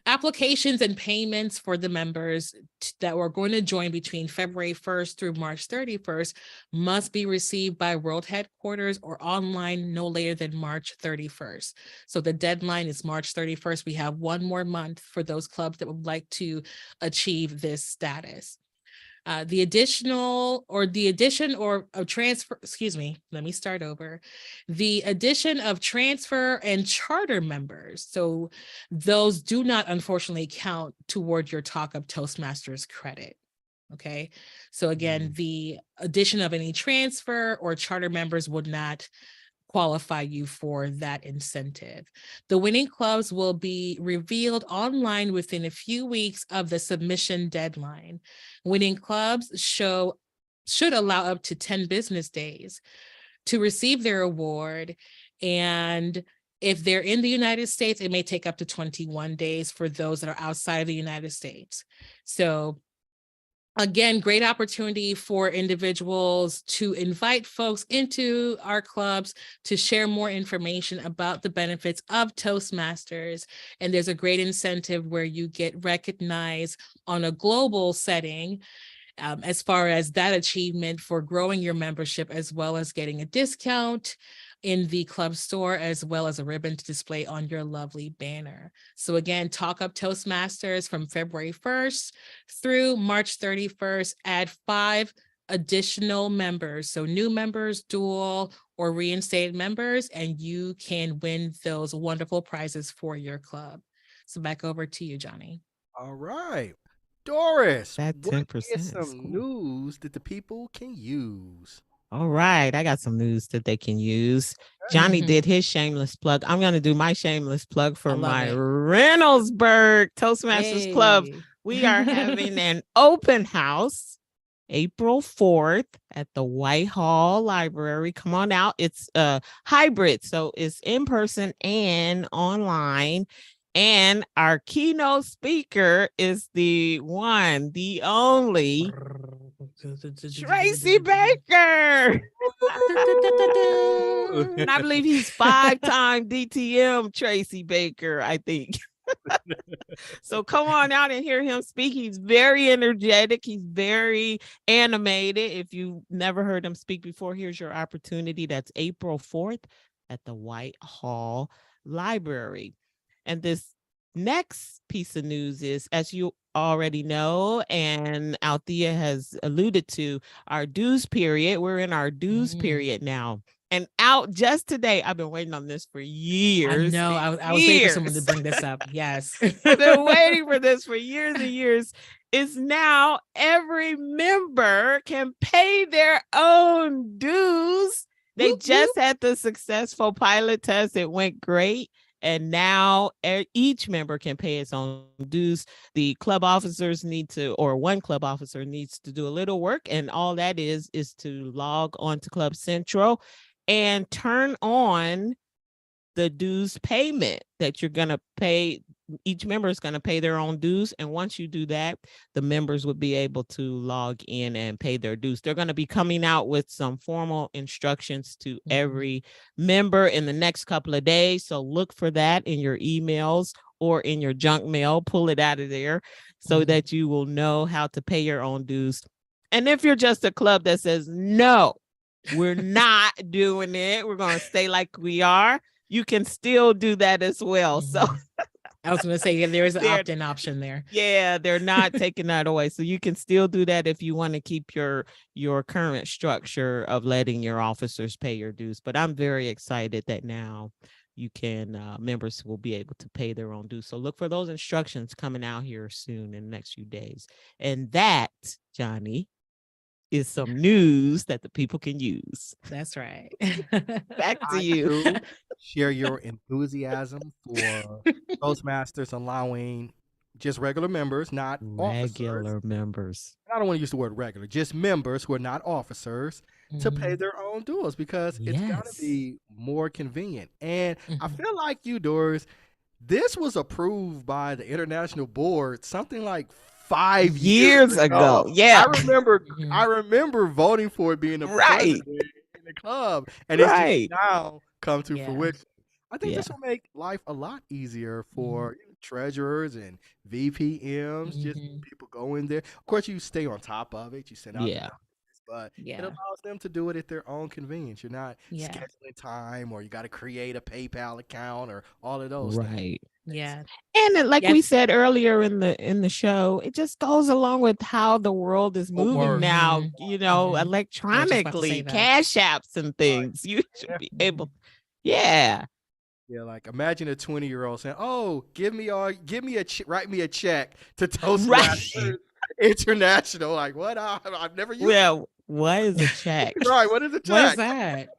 Applications and payments for the members that were going to join between February 1st through March 31st must be received by World Headquarters or online no later than March 31st. So the deadline is March 31st. We have one more month for those clubs that would like to achieve this status. The addition or of transfer, excuse me, let me start over. The addition of transfer and charter members. So those do not unfortunately count toward your Talk Up Toastmasters credit. Okay. So again, the addition of any transfer or charter members would not qualify you for that incentive. The winning clubs will be revealed online within a few weeks of the submission deadline. Winning clubs should allow up to 10 business days to receive their award. And if they're in the United States, it may take up to 21 days for those that are outside of the United States. So again, great opportunity for individuals to invite folks into our clubs to share more information about the benefits of Toastmasters. And there's a great incentive where you get recognized on a global setting as far as that achievement for growing your membership, as well as getting a discount in the club store, as well as a ribbon to display on your lovely banner. So again, Talk Up Toastmasters from February 1st through March 31st, add 5 additional members. So new members, dual or reinstated members, and you can win those wonderful prizes for your club. So back over to you, Johnny. All right. Doris, That what 10% is is some cool. news that the people can use? All right. I got some news that they can use. Johnny did his shameless plug. I'm going to do my shameless plug for my it. Reynoldsburg Toastmasters Club. Yay. We are having an open house April 4th at the Whitehall Library. Come on out. It's hybrid, so it's in person and online. And our keynote speaker is the one, the only Tracy Baker. And I believe he's 5-time DTM Tracy Baker, I think. So come on out and hear him speak. He's very energetic. He's very animated. If you've never heard him speak before, here's your opportunity. That's April 4th at the Whitehall Library. And this next piece of news is, as you already know, and Althea has alluded to, our dues period. We're in our dues period now. and out just today. I've been waiting on this for years. I know. and I was waiting for someone to years. bring this up. Yes. I've been waiting for this for years and years. Is now every member can pay their own dues. They Whoop, just whoop. had the successful pilot test. It went great. And now each member can pay its own dues. The club officers need to, or one club officer needs to do a little work. And all that is to log on to Club Central and turn on the dues payment that you're going to pay. Each member is going to pay their own dues. And once you do that, the members would be able to log in and pay their dues. They're going to be coming out with some formal instructions to every member in the next couple of days. So look for that in your emails or in your junk mail. Pull it out of there so that you will know how to pay your own dues. And if you're just a club that says, no, we're not doing it, we're going to stay like we are, you can still do that as well. So I was going to say, yeah, there is an They're- opt-in option there. yeah, they're not taking that away. So you can still do that if you want to keep your current structure of letting your officers pay your dues. But I'm very excited that now you can, members will be able to pay their own dues. So look for those instructions coming out here soon in the next few days. And that, Johnny, is some news that the people can use. That's right. Back to I you. do share your enthusiasm for Toastmasters allowing just regular members, not officers. Regular members. I don't want to use the word regular, just members who are not officers to pay Mhm. their own dues because it's got to Yes. be more convenient. And I Mhm. feel like you, Doris, this was approved by the international board something like 5 Years ago. Yeah. Mhm. I remember voting for it being a Right. president in the club, and it's Right. just now come to Yeah. fruition. I think this Yeah. will make life a lot easier for treasurers and VPMs. Just Mhm. people go in there. Of course, you stay on top of it. You send out the Yeah. notices, but it Yeah. allows them to do it at their own convenience. You're not Yeah. scheduling time, or you got to create a PayPal account, or all of those things. Right. Yeah. And then, like we Yes. said earlier in the show, it just goes along with how the world is moving works. now, Mhm. you know, Mhm. I was just about to electronically, say that. cash apps and things. You should be able. Yeah. Yeah, like imagine a 20-year-old saying, "Oh, write me a check to Right. Toastmasters International." Like, what? I've never used it. Well, what is a check? Right, what is a What check? is that?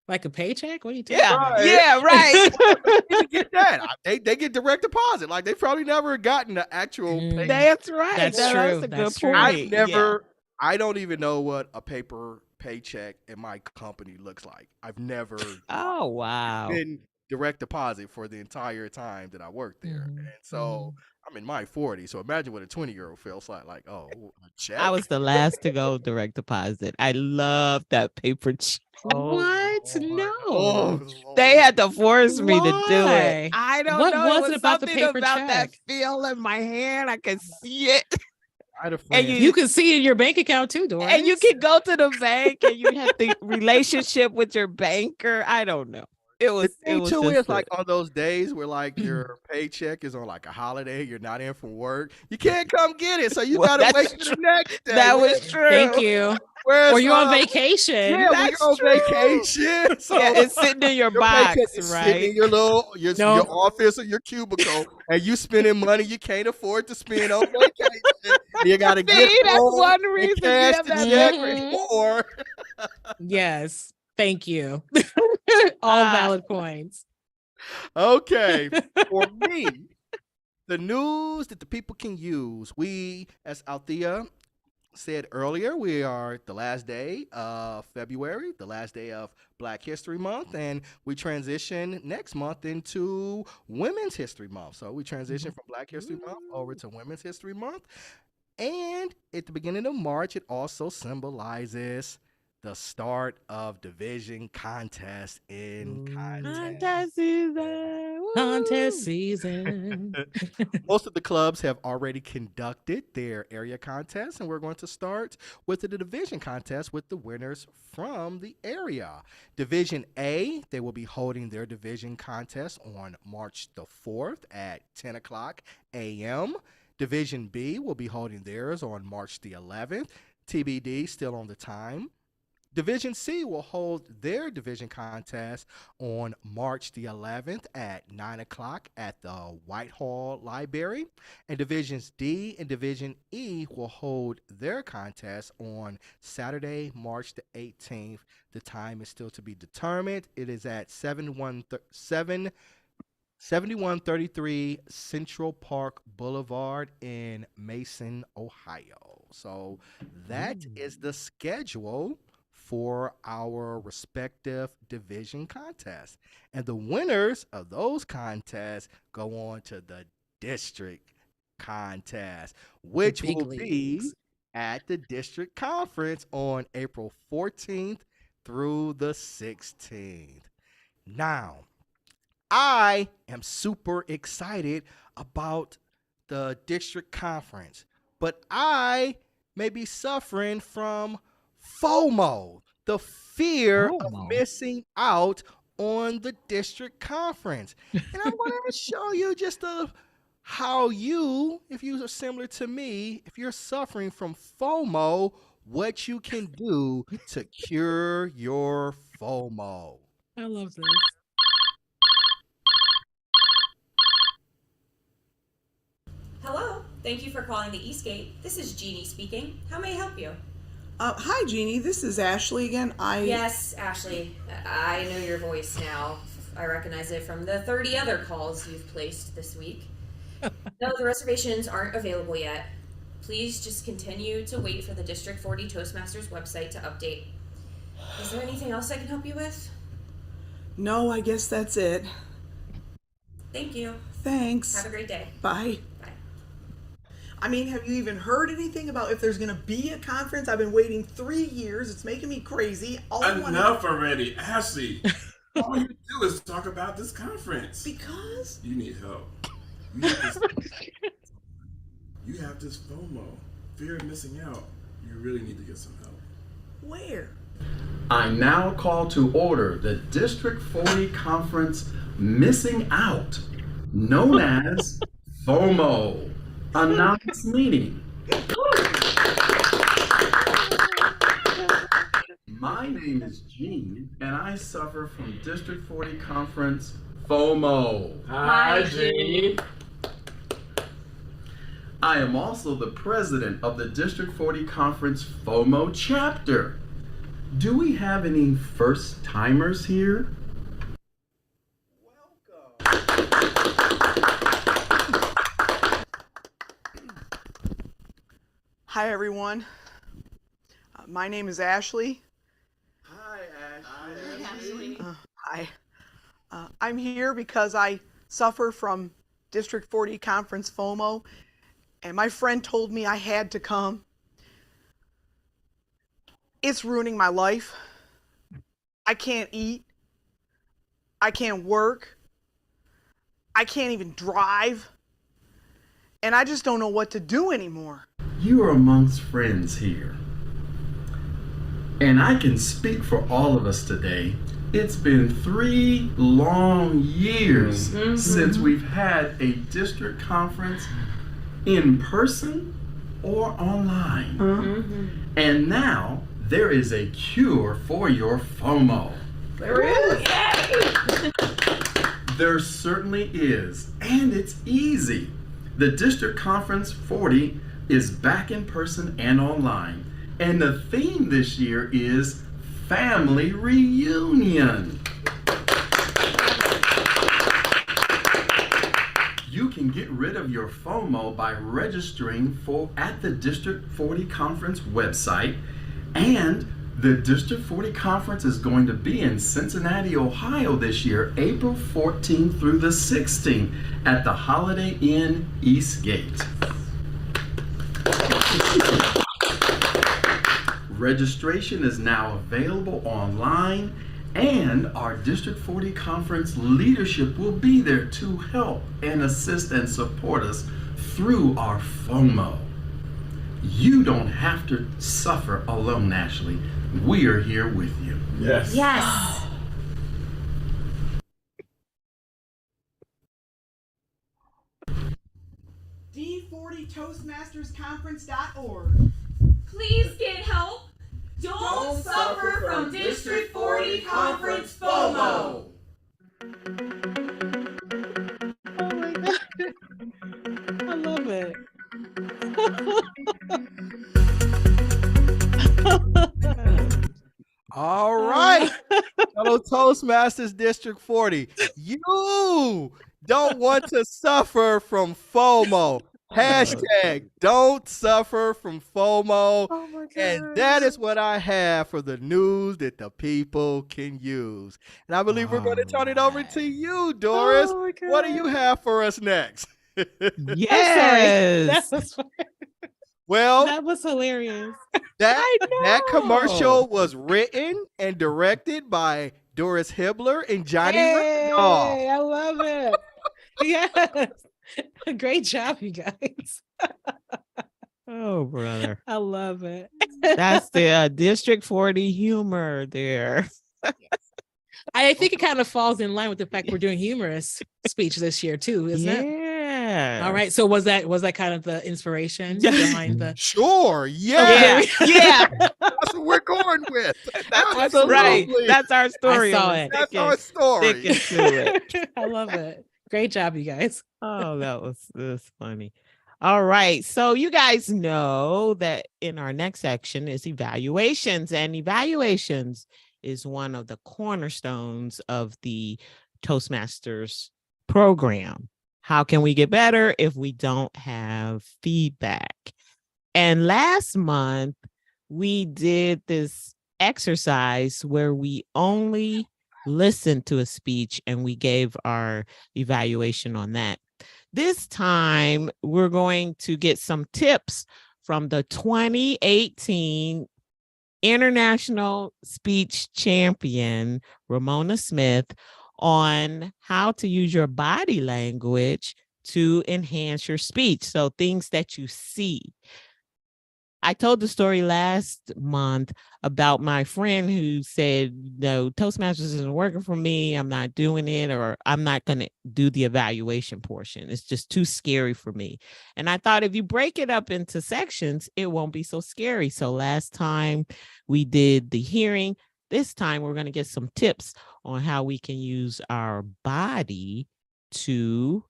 Like a paycheck? What are you talking Yeah. about? Right. Yeah. Right. You get that. They get direct deposit. Like they probably never gotten the actual pay. That's right. That's That's true. a good That's true. point. I've never. I don't even know what a paper paycheck in my company looks like. I've never Oh wow. been direct deposit for the entire time that I worked there. Mhm. And so I'm in my 40s. So imagine what a 20-year-old feels like, oh, a check. I was the last to go direct deposit. I love that paper check. Oh, What? Lord. No. Oh, They Lord. had to force me to do Why? it. I don't What know. was It it about the something paper about that check? feel in my hand. I could see it. I had a And friend. You can see in your bank account too, Doris. And you can go to the bank and you have the relationship with your banker. I don't know. It The was thing too just is like on those days where like your paycheck is on like a holiday, you're not in from work, you can't come get it, so you Well, gotta that's wait till the next day. that was true. Thank you. Whereas, Or you're on vacation. Yeah, when That's you're on true. vacation. So Yeah, it's sitting in your paycheck box, is sitting in right? your No. your office or your cubicle, and you spending money you can't afford to spend on vacation. You gotta get See, that's home one and reason. cash Yeah, the that's check Mhm. before. Yes. Thank you. All valid points. Okay, for me, the news that the people can use. We, as Althea said earlier, we are the last day of February, the last day of Black History Month, and we transition next month into Women's History Month. So we transition from Black History Month over to Women's History Month. And at the beginning of March, it also symbolizes the start of division contest in contest. Contest season. Woo. Contest season. Most of the clubs have already conducted their area contests, and we're going to start with the division contest with the winners from the area. Division A, they will be holding their division contest on March the 4th at 10 o'clock a.m. Division B will be holding theirs on March the 11th. TBD, still on the time. Division C will hold their division contest on March the 11th at 9 o'clock at the Whitehall Library. And Divisions D and Division E will hold their contest on Saturday, March the 18th. The time is still to be determined. It is at 7133 Central Park Boulevard in Mason, Ohio. So that is the schedule for our respective division contests. And the winners of those contests go on to the district contest, which big will be leagues. at the district conference on April 14th through the 16th. Now, I am super excited about the district conference, but I may be suffering from FOMO, the fear of FOMO. missing out on the district conference. And I'm going to show you just how you, if you are similar to me, if you're suffering from FOMO, what you can do to cure your FOMO. I love this. Hello, thank you for calling the Eastgate. This is Jeannie speaking. How may I help you? Hi, Jeannie. This is Ashley again. Yes, Ashley. I know your voice now. I recognize it from the 30 other calls you've placed this week. No, the reservations aren't available yet. Please just continue to wait for the District 40 Toastmasters website to update. Is there anything else I can help you with? No, I guess that's it. Thank you. Thanks. Have a great day. Bye. Bye. I mean, have you even heard anything about if there's going to be a conference? I've been waiting 3 years. It's making me crazy. Enough already, Ashley. All you do is talk about this conference. Because? You need help. You have this FOMO, fear of missing out. You really need to get some help. Where? I now call to order the District 40 Conference Missing Out, known as FOMO, Anonymous Meeting. My name is Gene, and I suffer from District 40 Conference FOMO. Hi, Gene. I am also the president of the District 40 Conference FOMO chapter. Do we have any first timers here? Hi, everyone. My name is Ashley. Hi, Ashley. Hi. I'm here because I suffer from District 40 Conference FOMO, and my friend told me I had to come. It's ruining my life. I can't eat. I can't work. I can't even drive. And I just don't know what to do anymore. You are amongst friends here. And I can speak for all of us today. It's been 3 long years since we've had a district conference in person or online. And now there is a cure for your FOMO. There is. There certainly is, and it's easy. The District Conference 40 is back in person and online, and the theme this year is Family Reunion. You can get rid of your FOMO by registering at the District 40 Conference website, and the District 40 Conference is going to be in Cincinnati, Ohio this year, April 14th through the 16th at the Holiday Inn Eastgate. Registration is now available online, and our District 40 Conference leadership will be there to help and assist and support us through our FOMO. You don't have to suffer alone, Ashley. We are here with you. Yes. Yes. D40ToastmastersConference.org. Please get help. Don't suffer from District 40 Conference FOMO. Oh my God. I love it. All right. Fellow Toastmasters District 40, you don't want to suffer from FOMO. Hashtag don't suffer from FOMO. Oh my And that is what I have for the news that the people can use. And I believe we're going to turn it over to you, Doris. Oh my What do you have for us next? Yes. Well, That was hilarious. that commercial was written and directed by Doris Hibbler and Johnny Randolph. I love it. Yes. Great job, you guys. Oh, brother. I love it. That's the District 40 humor there. I think it kind of falls in line with the fact we're doing humorous speech this year too, isn't it? Yeah. All right. So was that kind of the inspiration behind the? Sure. Yeah. Yeah. That's what we're going with. That's right. That's our story. I saw it. That's our story. Sticking to it. I love it. Great job, you guys. Oh, that was funny. All right. So you guys know that in our next section is evaluations, and evaluations is one of the cornerstones of the Toastmasters program. How can we get better if we don't have feedback? And last month, we did this exercise where we only listened to a speech and we gave our evaluation on that. This time, we're going to get some tips from the 2018 International Speech Champion, Ramona Smith, on how to use your body language to enhance your speech. So things that you see. I told the story last month about my friend who said, no, Toastmasters isn't working for me. I'm not doing it, or I'm not going to do the evaluation portion. It's just too scary for me. And I thought if you break it up into sections, it won't be so scary. So last time we did the hearing. This time we're going to get some tips on how we can use our body to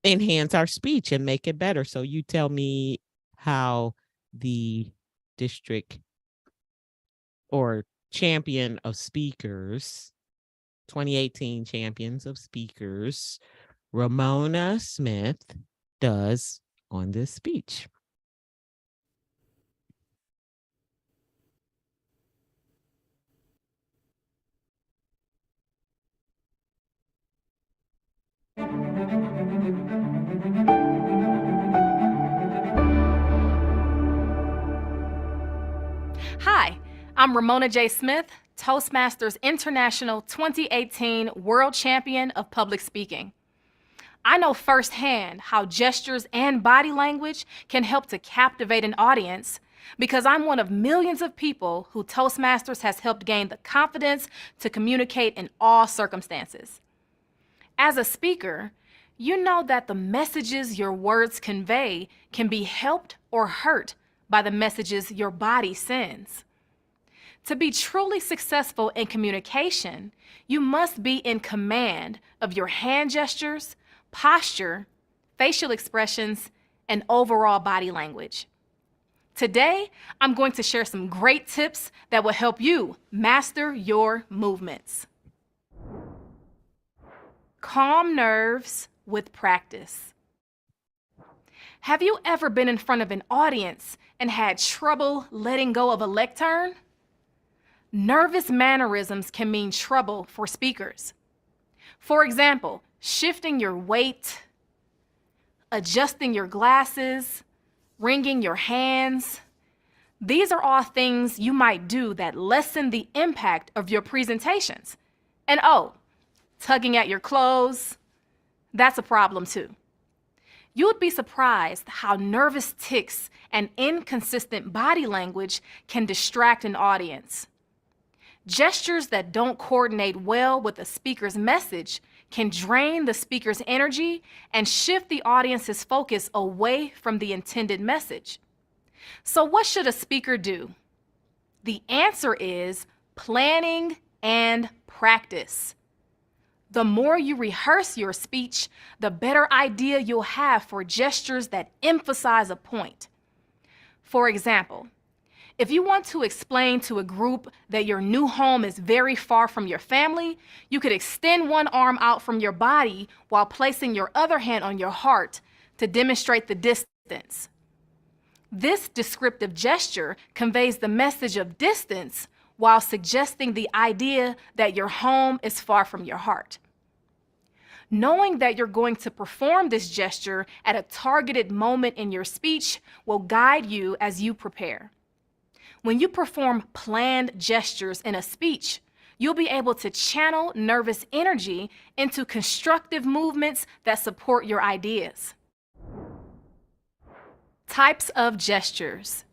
enhance our speech and make it better. So you tell me how the district or champion of speakers, 2018 champions of speakers, Ramona Smith, does on this speech. Hi, I'm Ramona J. Smith, Toastmasters International 2018 World Champion of Public Speaking. I know firsthand how gestures and body language can help to captivate an audience because I'm one of millions of people who Toastmasters has helped gain the confidence to communicate in all circumstances. As a speaker, you know that the messages your words convey can be helped or hurt by the messages your body sends. To be truly successful in communication, you must be in command of your hand gestures, posture, facial expressions, and overall body language. Today, I'm going to share some great tips that will help you master your movements. Calm nerves with practice. Have you ever been in front of an audience and had trouble letting go of a lectern? Nervous mannerisms can mean trouble for speakers. For example, shifting your weight, adjusting your glasses, wringing your hands. These are all things you might do that lessen the impact of your presentations. And tugging at your clothes, that's a problem too. You would be surprised how nervous tics and inconsistent body language can distract an audience. Gestures that don't coordinate well with the speaker's message can drain the speaker's energy and shift the audience's focus away from the intended message. So what should a speaker do? The answer is planning and practice. The more you rehearse your speech, the better idea you'll have for gestures that emphasize a point. For example, if you want to explain to a group that your new home is very far from your family, you could extend one arm out from your body while placing your other hand on your heart to demonstrate the distance. This descriptive gesture conveys the message of distance while suggesting the idea that your home is far from your heart. Knowing that you're going to perform this gesture at a targeted moment in your speech will guide you as you prepare. When you perform planned gestures in a speech, you'll be able to channel nervous energy into constructive movements that support your ideas. Types of gestures.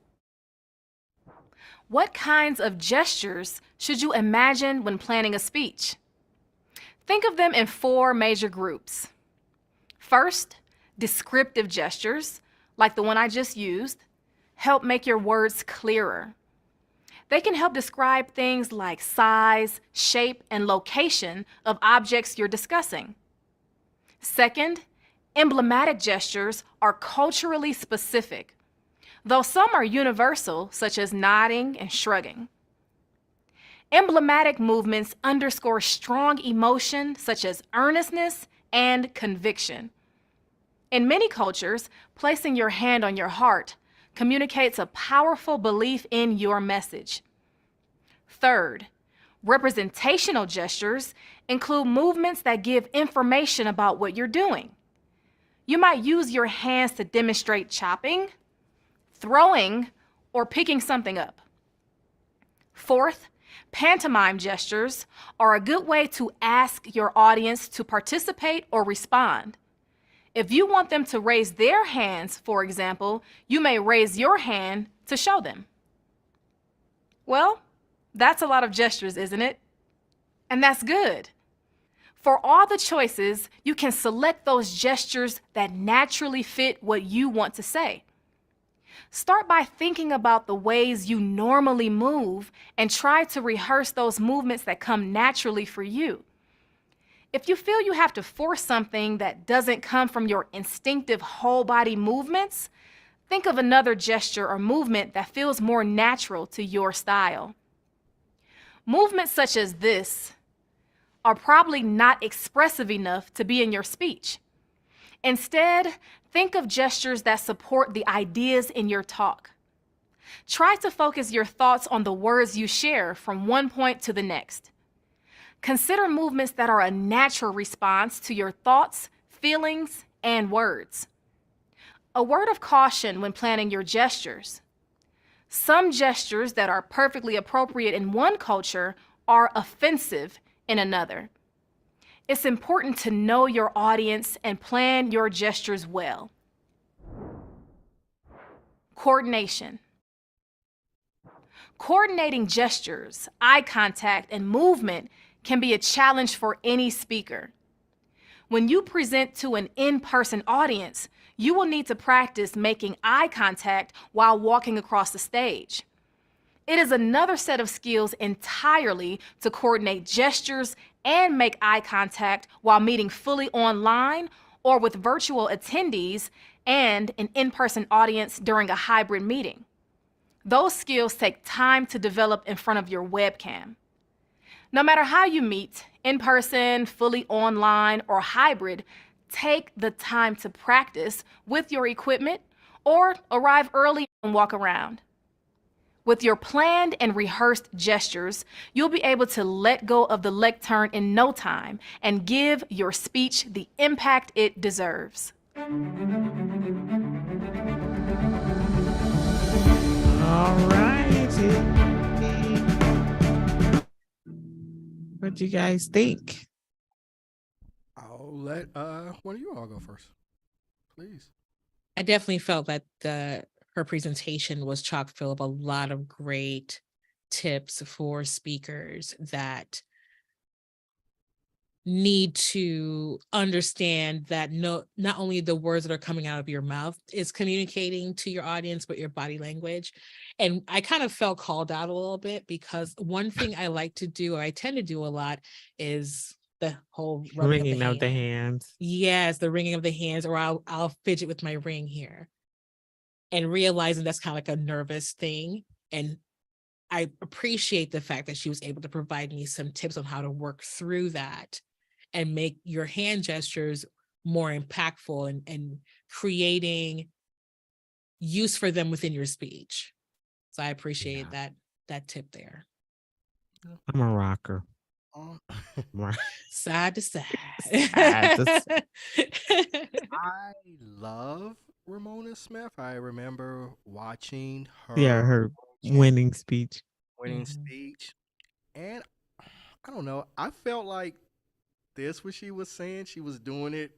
What kinds of gestures should you imagine when planning a speech? Think of them in 4 major groups. First, descriptive gestures, like the one I just used, help make your words clearer. They can help describe things like size, shape, and location of objects you're discussing. Second, emblematic gestures are culturally specific, though some are universal, such as nodding and shrugging. Emblematic movements underscore strong emotion, such as earnestness and conviction. In many cultures, placing your hand on your heart communicates a powerful belief in your message. Third, representational gestures include movements that give information about what you're doing. You might use your hands to demonstrate chopping, throwing, or picking something up. Fourth, pantomime gestures are a good way to ask your audience to participate or respond. If you want them to raise their hands, for example, you may raise your hand to show them. Well, that's a lot of gestures, isn't it? And that's good. For all the choices, you can select those gestures that naturally fit what you want to say. Start by thinking about the ways you normally move and try to rehearse those movements that come naturally for you. If you feel you have to force something that doesn't come from your instinctive whole body movements, think of another gesture or movement that feels more natural to your style. Movements such as this are probably not expressive enough to be in your speech. Instead, think of gestures that support the ideas in your talk. Try to focus your thoughts on the words you share from one point to the next. Consider movements that are a natural response to your thoughts, feelings, and words. A word of caution when planning your gestures. Some gestures that are perfectly appropriate in one culture are offensive in another. It's important to know your audience and plan your gestures well. Coordination. Coordinating gestures, eye contact, and movement can be a challenge for any speaker. When you present to an in-person audience, you will need to practice making eye contact while walking across the stage. It is another set of skills entirely to coordinate gestures and make eye contact while meeting fully online or with virtual attendees and an in-person audience during a hybrid meeting. Those skills take time to develop in front of your webcam. No matter how you meet, in person, fully online, or hybrid, take the time to practice with your equipment or arrive early and walk around. With your planned and rehearsed gestures, you'll be able to let go of the lectern in no time and give your speech the impact it deserves. All right. What do you guys think? I'll let one of you all go first, please. I definitely felt that her presentation was chock full of a lot of great tips for speakers that need to understand that not only the words that are coming out of your mouth is communicating to your audience, but your body language. And I kind of felt called out a little bit because one thing I like to do, or I tend to do a lot, is the whole rubbing Ringing of of the the hand. hands. Yes, the wringing of the hands, or I'll fidget with my ring here, and realizing that's kind of like a nervous thing. And I appreciate the fact that she was able to provide me some tips on how to work through that and make your hand gestures more impactful and creating use for them within your speech. So I appreciate that tip there. I'm a rocker. Um, Side to side. Side to side. I love Ramona Smith. I remember watching her Yeah, her winning speech. winning speech, and I don't know. I felt like this what she was saying. She was doing it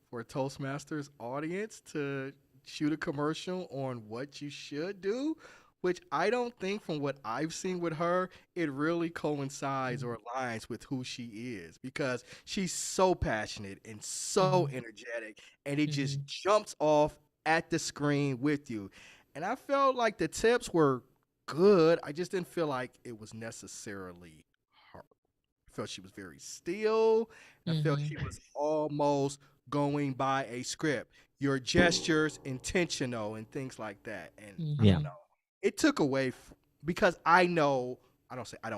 for a Toastmasters audience to shoot a commercial on what you should do, which I don't think from what I've seen with her, it really coincides or aligns with who she is, because she's so passionate and so energetic, and it just jumps off at the screen with you. And I felt like the tips were good. I just didn't feel like it was necessarily her. I felt she was very still. I felt she was almost going by a script. Your gestures intentional and things like that. And I don't know. It took away because I don't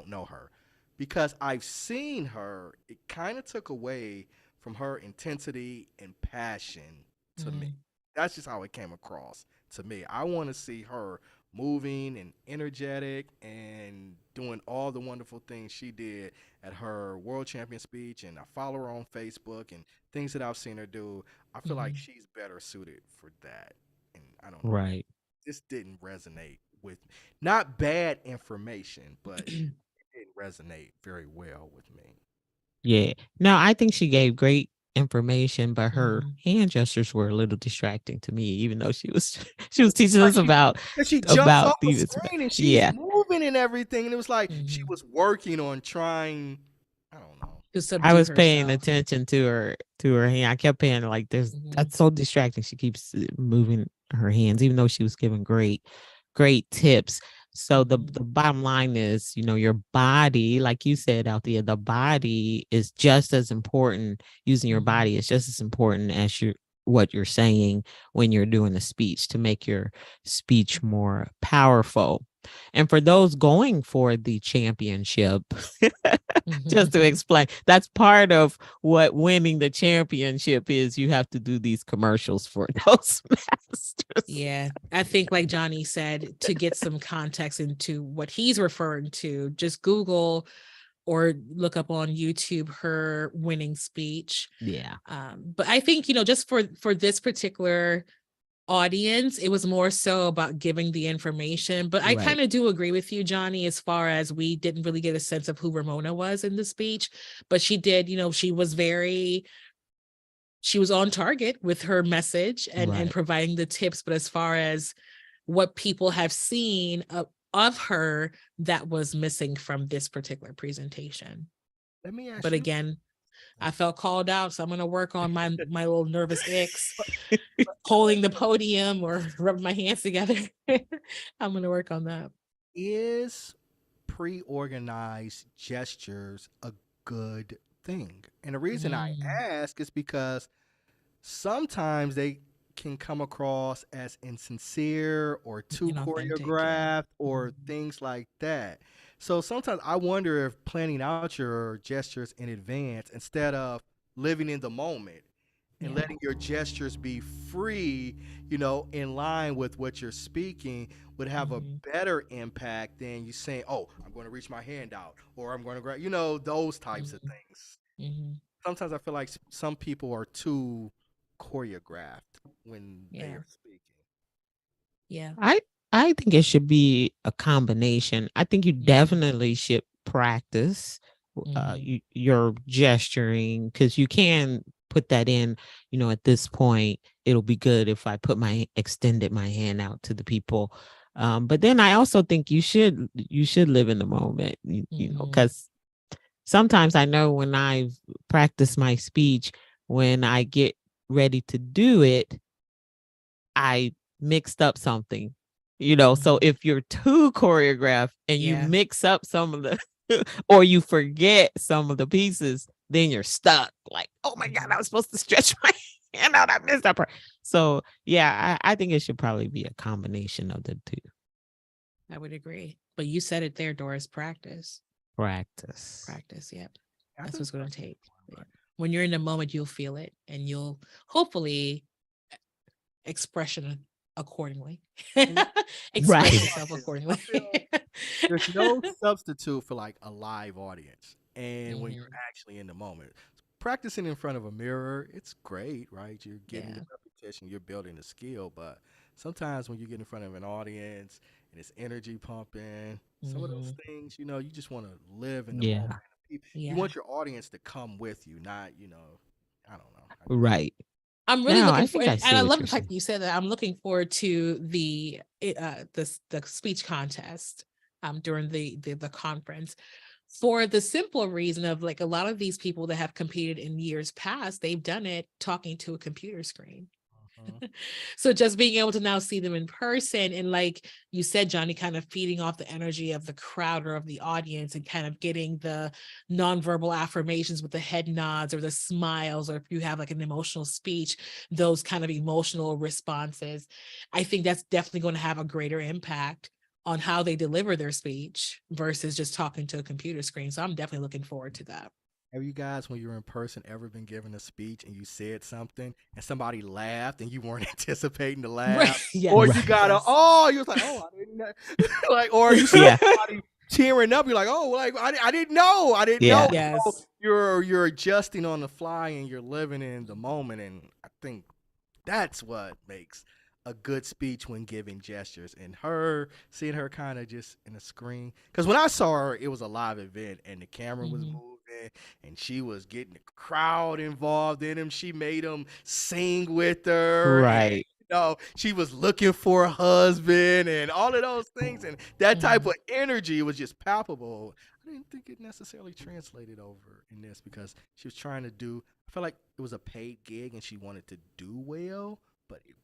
know her. Because I've seen her, it kind of took away from her intensity and passion to me. That's just how it came across to me. I want to see her moving and energetic and doing all the wonderful things she did at her world champion speech, and I follow her on Facebook and things that I've seen her do. I feel like she's better suited for that. And I don't know. Right. This didn't resonate with me. Not bad information, but it didn't resonate very well with me. Yeah. No, I think she gave great information, but her hand gestures were a little distracting to me, even though she was teaching us about she jumps off the these. screen and she's moving and everything, and it was like she was working on trying. I don't know. I was paying attention to her hand. I kept paying like that's so distracting. She keeps moving her hands, even though she was giving great tips. So the bottom line is, your body, like you said out there, the body is just as important. Using your body is just as important as what you're saying when you're doing a speech to make your speech more powerful. And for those going for the championship, just to explain, that's part of what winning the championship is. You have to do these commercials for Toastmasters. Yeah, I think like Johnny said, to get some context into what he's referring to, just Google or look up on YouTube her winning speech. Yeah. But I think, just for this particular audience, it was more so about giving the information. But I kind of do agree with you, Johnny, as far as we didn't really get a sense of who Ramona was in the speech, but she did, she was on target with her message and providing the tips. But as far as what people have seen of her, that was missing from this particular presentation. Let me ask but you. Again, I felt called out, so I'm going to work on my little nervous icks, holding the podium or rubbing my hands together. I'm going to work on that. Is pre-organized gestures a good thing? And the reason I ask is because sometimes they can come across as insincere or too choreographed or things like that. So sometimes I wonder if planning out your gestures in advance instead of living in the moment and letting your gestures be free, in line with what you're speaking, would have a better impact than you saying, oh, I'm going to reach my hand out or I'm going to grab, those types of things. Sometimes I feel like some people are too choreographed when they are speaking. Yeah. I think it should be a combination. I think you definitely should practice your gesturing, because you can put that in, at this point, it'll be good if I extended my hand out to the people. But then I also think you should live in the moment, because sometimes I know when I've practiced my speech, when I get ready to do it, I mixed up something, so if you're too choreographed and you Yeah. mix up some of the or you forget some of the pieces, then you're stuck. Like, oh my God, I was supposed to stretch my hand out. I missed that part. So yeah, I think it should probably be a combination of the two. I would agree. But you said it there, Doris. Practice. Practice. Yep. I That's think what's going to that's take. right. Yeah. When you're in the moment, you'll feel it and you'll hopefully expression accordingly. Express Right. yourself accordingly. There's no substitute for like a live audience, and when you're Mhm. actually in the moment, practicing in front of a mirror, it's great, right? You're getting Yeah. the repetition, you're building the skill, but sometimes when you get in front of an audience and it's energy pumping, some of those things, you just want to live in the Yeah. moment. You Yeah. want your audience to come with you, not, I don't know. Right. I'm really No, looking I for, think I and see I what love you're the fact saying. that you said that. I'm looking forward to the speech contest during the conference, for the simple reason of, like, a lot of these people that have competed in years past, they've done it talking to a computer screen. So just being able to now see them in person, and like you said, Johnny, kind of feeding off the energy of the crowd or of the audience, and kind of getting the nonverbal affirmations with the head nods or the smiles, or if you have like an emotional speech, those kind of emotional responses. I think that's definitely going to have a greater impact on how they deliver their speech versus just talking to a computer screen. So I'm definitely looking forward to that. Have you guys, when you're in person, ever been given a speech and you said something and somebody laughed and you weren't anticipating to laugh? Yes. Or you got you was like, oh, I didn't know. Like, or you see Yeah. somebody tearing up, you're like, oh, like I didn't know. I didn't Yeah. know. Yes. So you're adjusting on the fly and you're living in the moment. And I think that's what makes a good speech when giving gestures, and seeing her kind of just in the screen. Because when I saw her, it was a live event and the camera was Mhm. moving and she was getting the crowd involved in him. She made them sing with her. And, Right. she was looking for a husband and all of those things. And that type of energy was just palpable. I didn't think it necessarily translated over in this, because she was trying to I feel like it was a paid gig and she wanted to do well, but it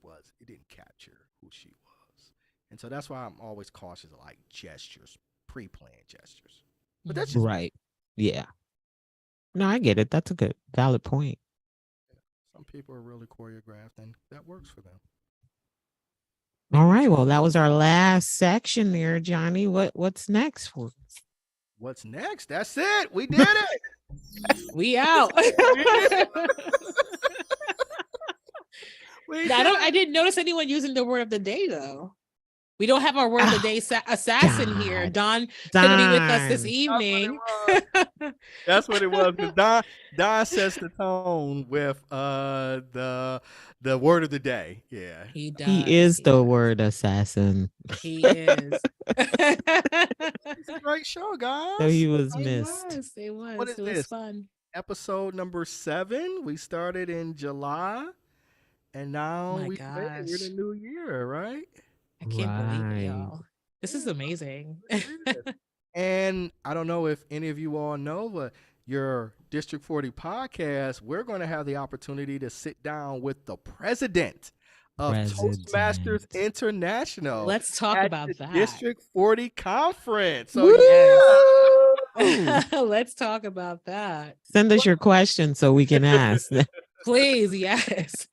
didn't capture who she was. And so that's why I'm always cautious of like gestures, pre-planned gestures. But that's just Right. Yeah. No, I get it. That's a good, valid point. some people are really choreographed and that works for them. All right. Well, that was our last section there, Johnny. What's next for us? What's next? That's it. We did it. We out. I didn't notice anyone using the word of the day, though. We don't have our word of the day assassin here. Don couldn't be with us this Darn. evening. That's what it was. Because Don sets the tone with the word of the day. Yeah. He does. He is the word assassin. He is. It's a great show, guys. So he was missed. It was. What is It was this? fun. Episode number 7. We started in July, and now My we're in gosh. the new year, right? I can't believe Right. it, y'all. This is amazing. And I don't know if any of you all know, but your District 40 podcast, we're going to have the opportunity to sit down with the president of Toastmasters President. International. Let's talk at about the that. District 40 conference. So Woo! Let's talk about that. Send us your questions so we can ask. Please, yes.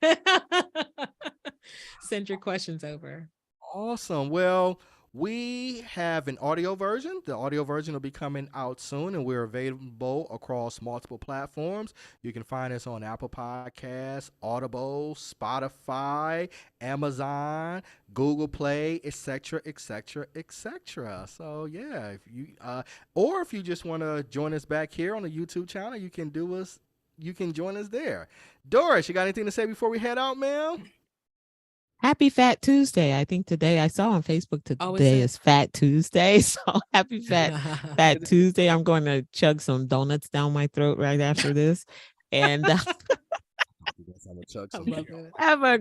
Send your questions over. Awesome. Well, we have an audio version. The audio version will be coming out soon, and we're available across multiple platforms. You can find us on Apple Podcasts, Audible, Spotify, Amazon, Google Play, etc., etc., etc. So yeah, if you just want to join us back here on the YouTube channel, you can join us there. Doris, you got anything to say before we head out, ma'am? Happy Fat Tuesday. I think today I saw on Facebook Oh, today is is Fat Tuesday. So happy Fat Tuesday. I'm going to chug some donuts down my throat right after this. And I love it. have a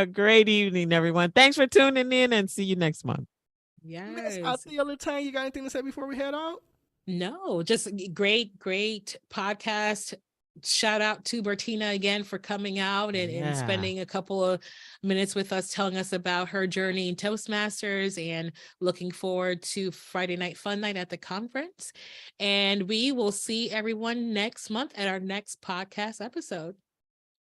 great evening, everyone. Thanks for tuning in, and see you next month. Yes. Miss Althea Latanya, you got anything to say before we head out? No, just great podcast. Shout out to Bertina again for coming out and Yeah. spending a couple of minutes with us, telling us about her journey in Toastmasters, and looking forward to Friday Night Fun Night at the conference. And we will see everyone next month at our next podcast episode.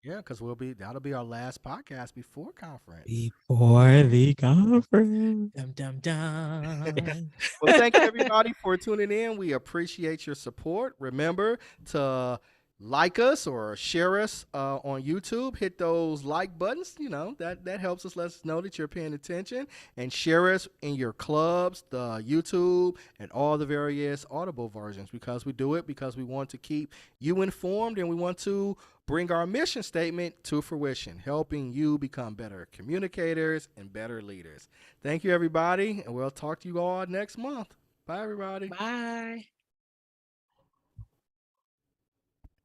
Yeah, because that'll be our last podcast before conference. Before the conference. Dum dum dum. Well, thank you everybody for tuning in. We appreciate your support. Remember to like us or share us on YouTube. Hit those like buttons. You know, that helps us, let us know that you're paying attention, and share us in your clubs, the YouTube, and all the various Audible versions, because we do it because we want to keep you informed, and we want to bring our mission statement to fruition, helping you become better communicators and better leaders. Thank you, everybody, and we'll talk to you all next month. Bye, everybody. Bye.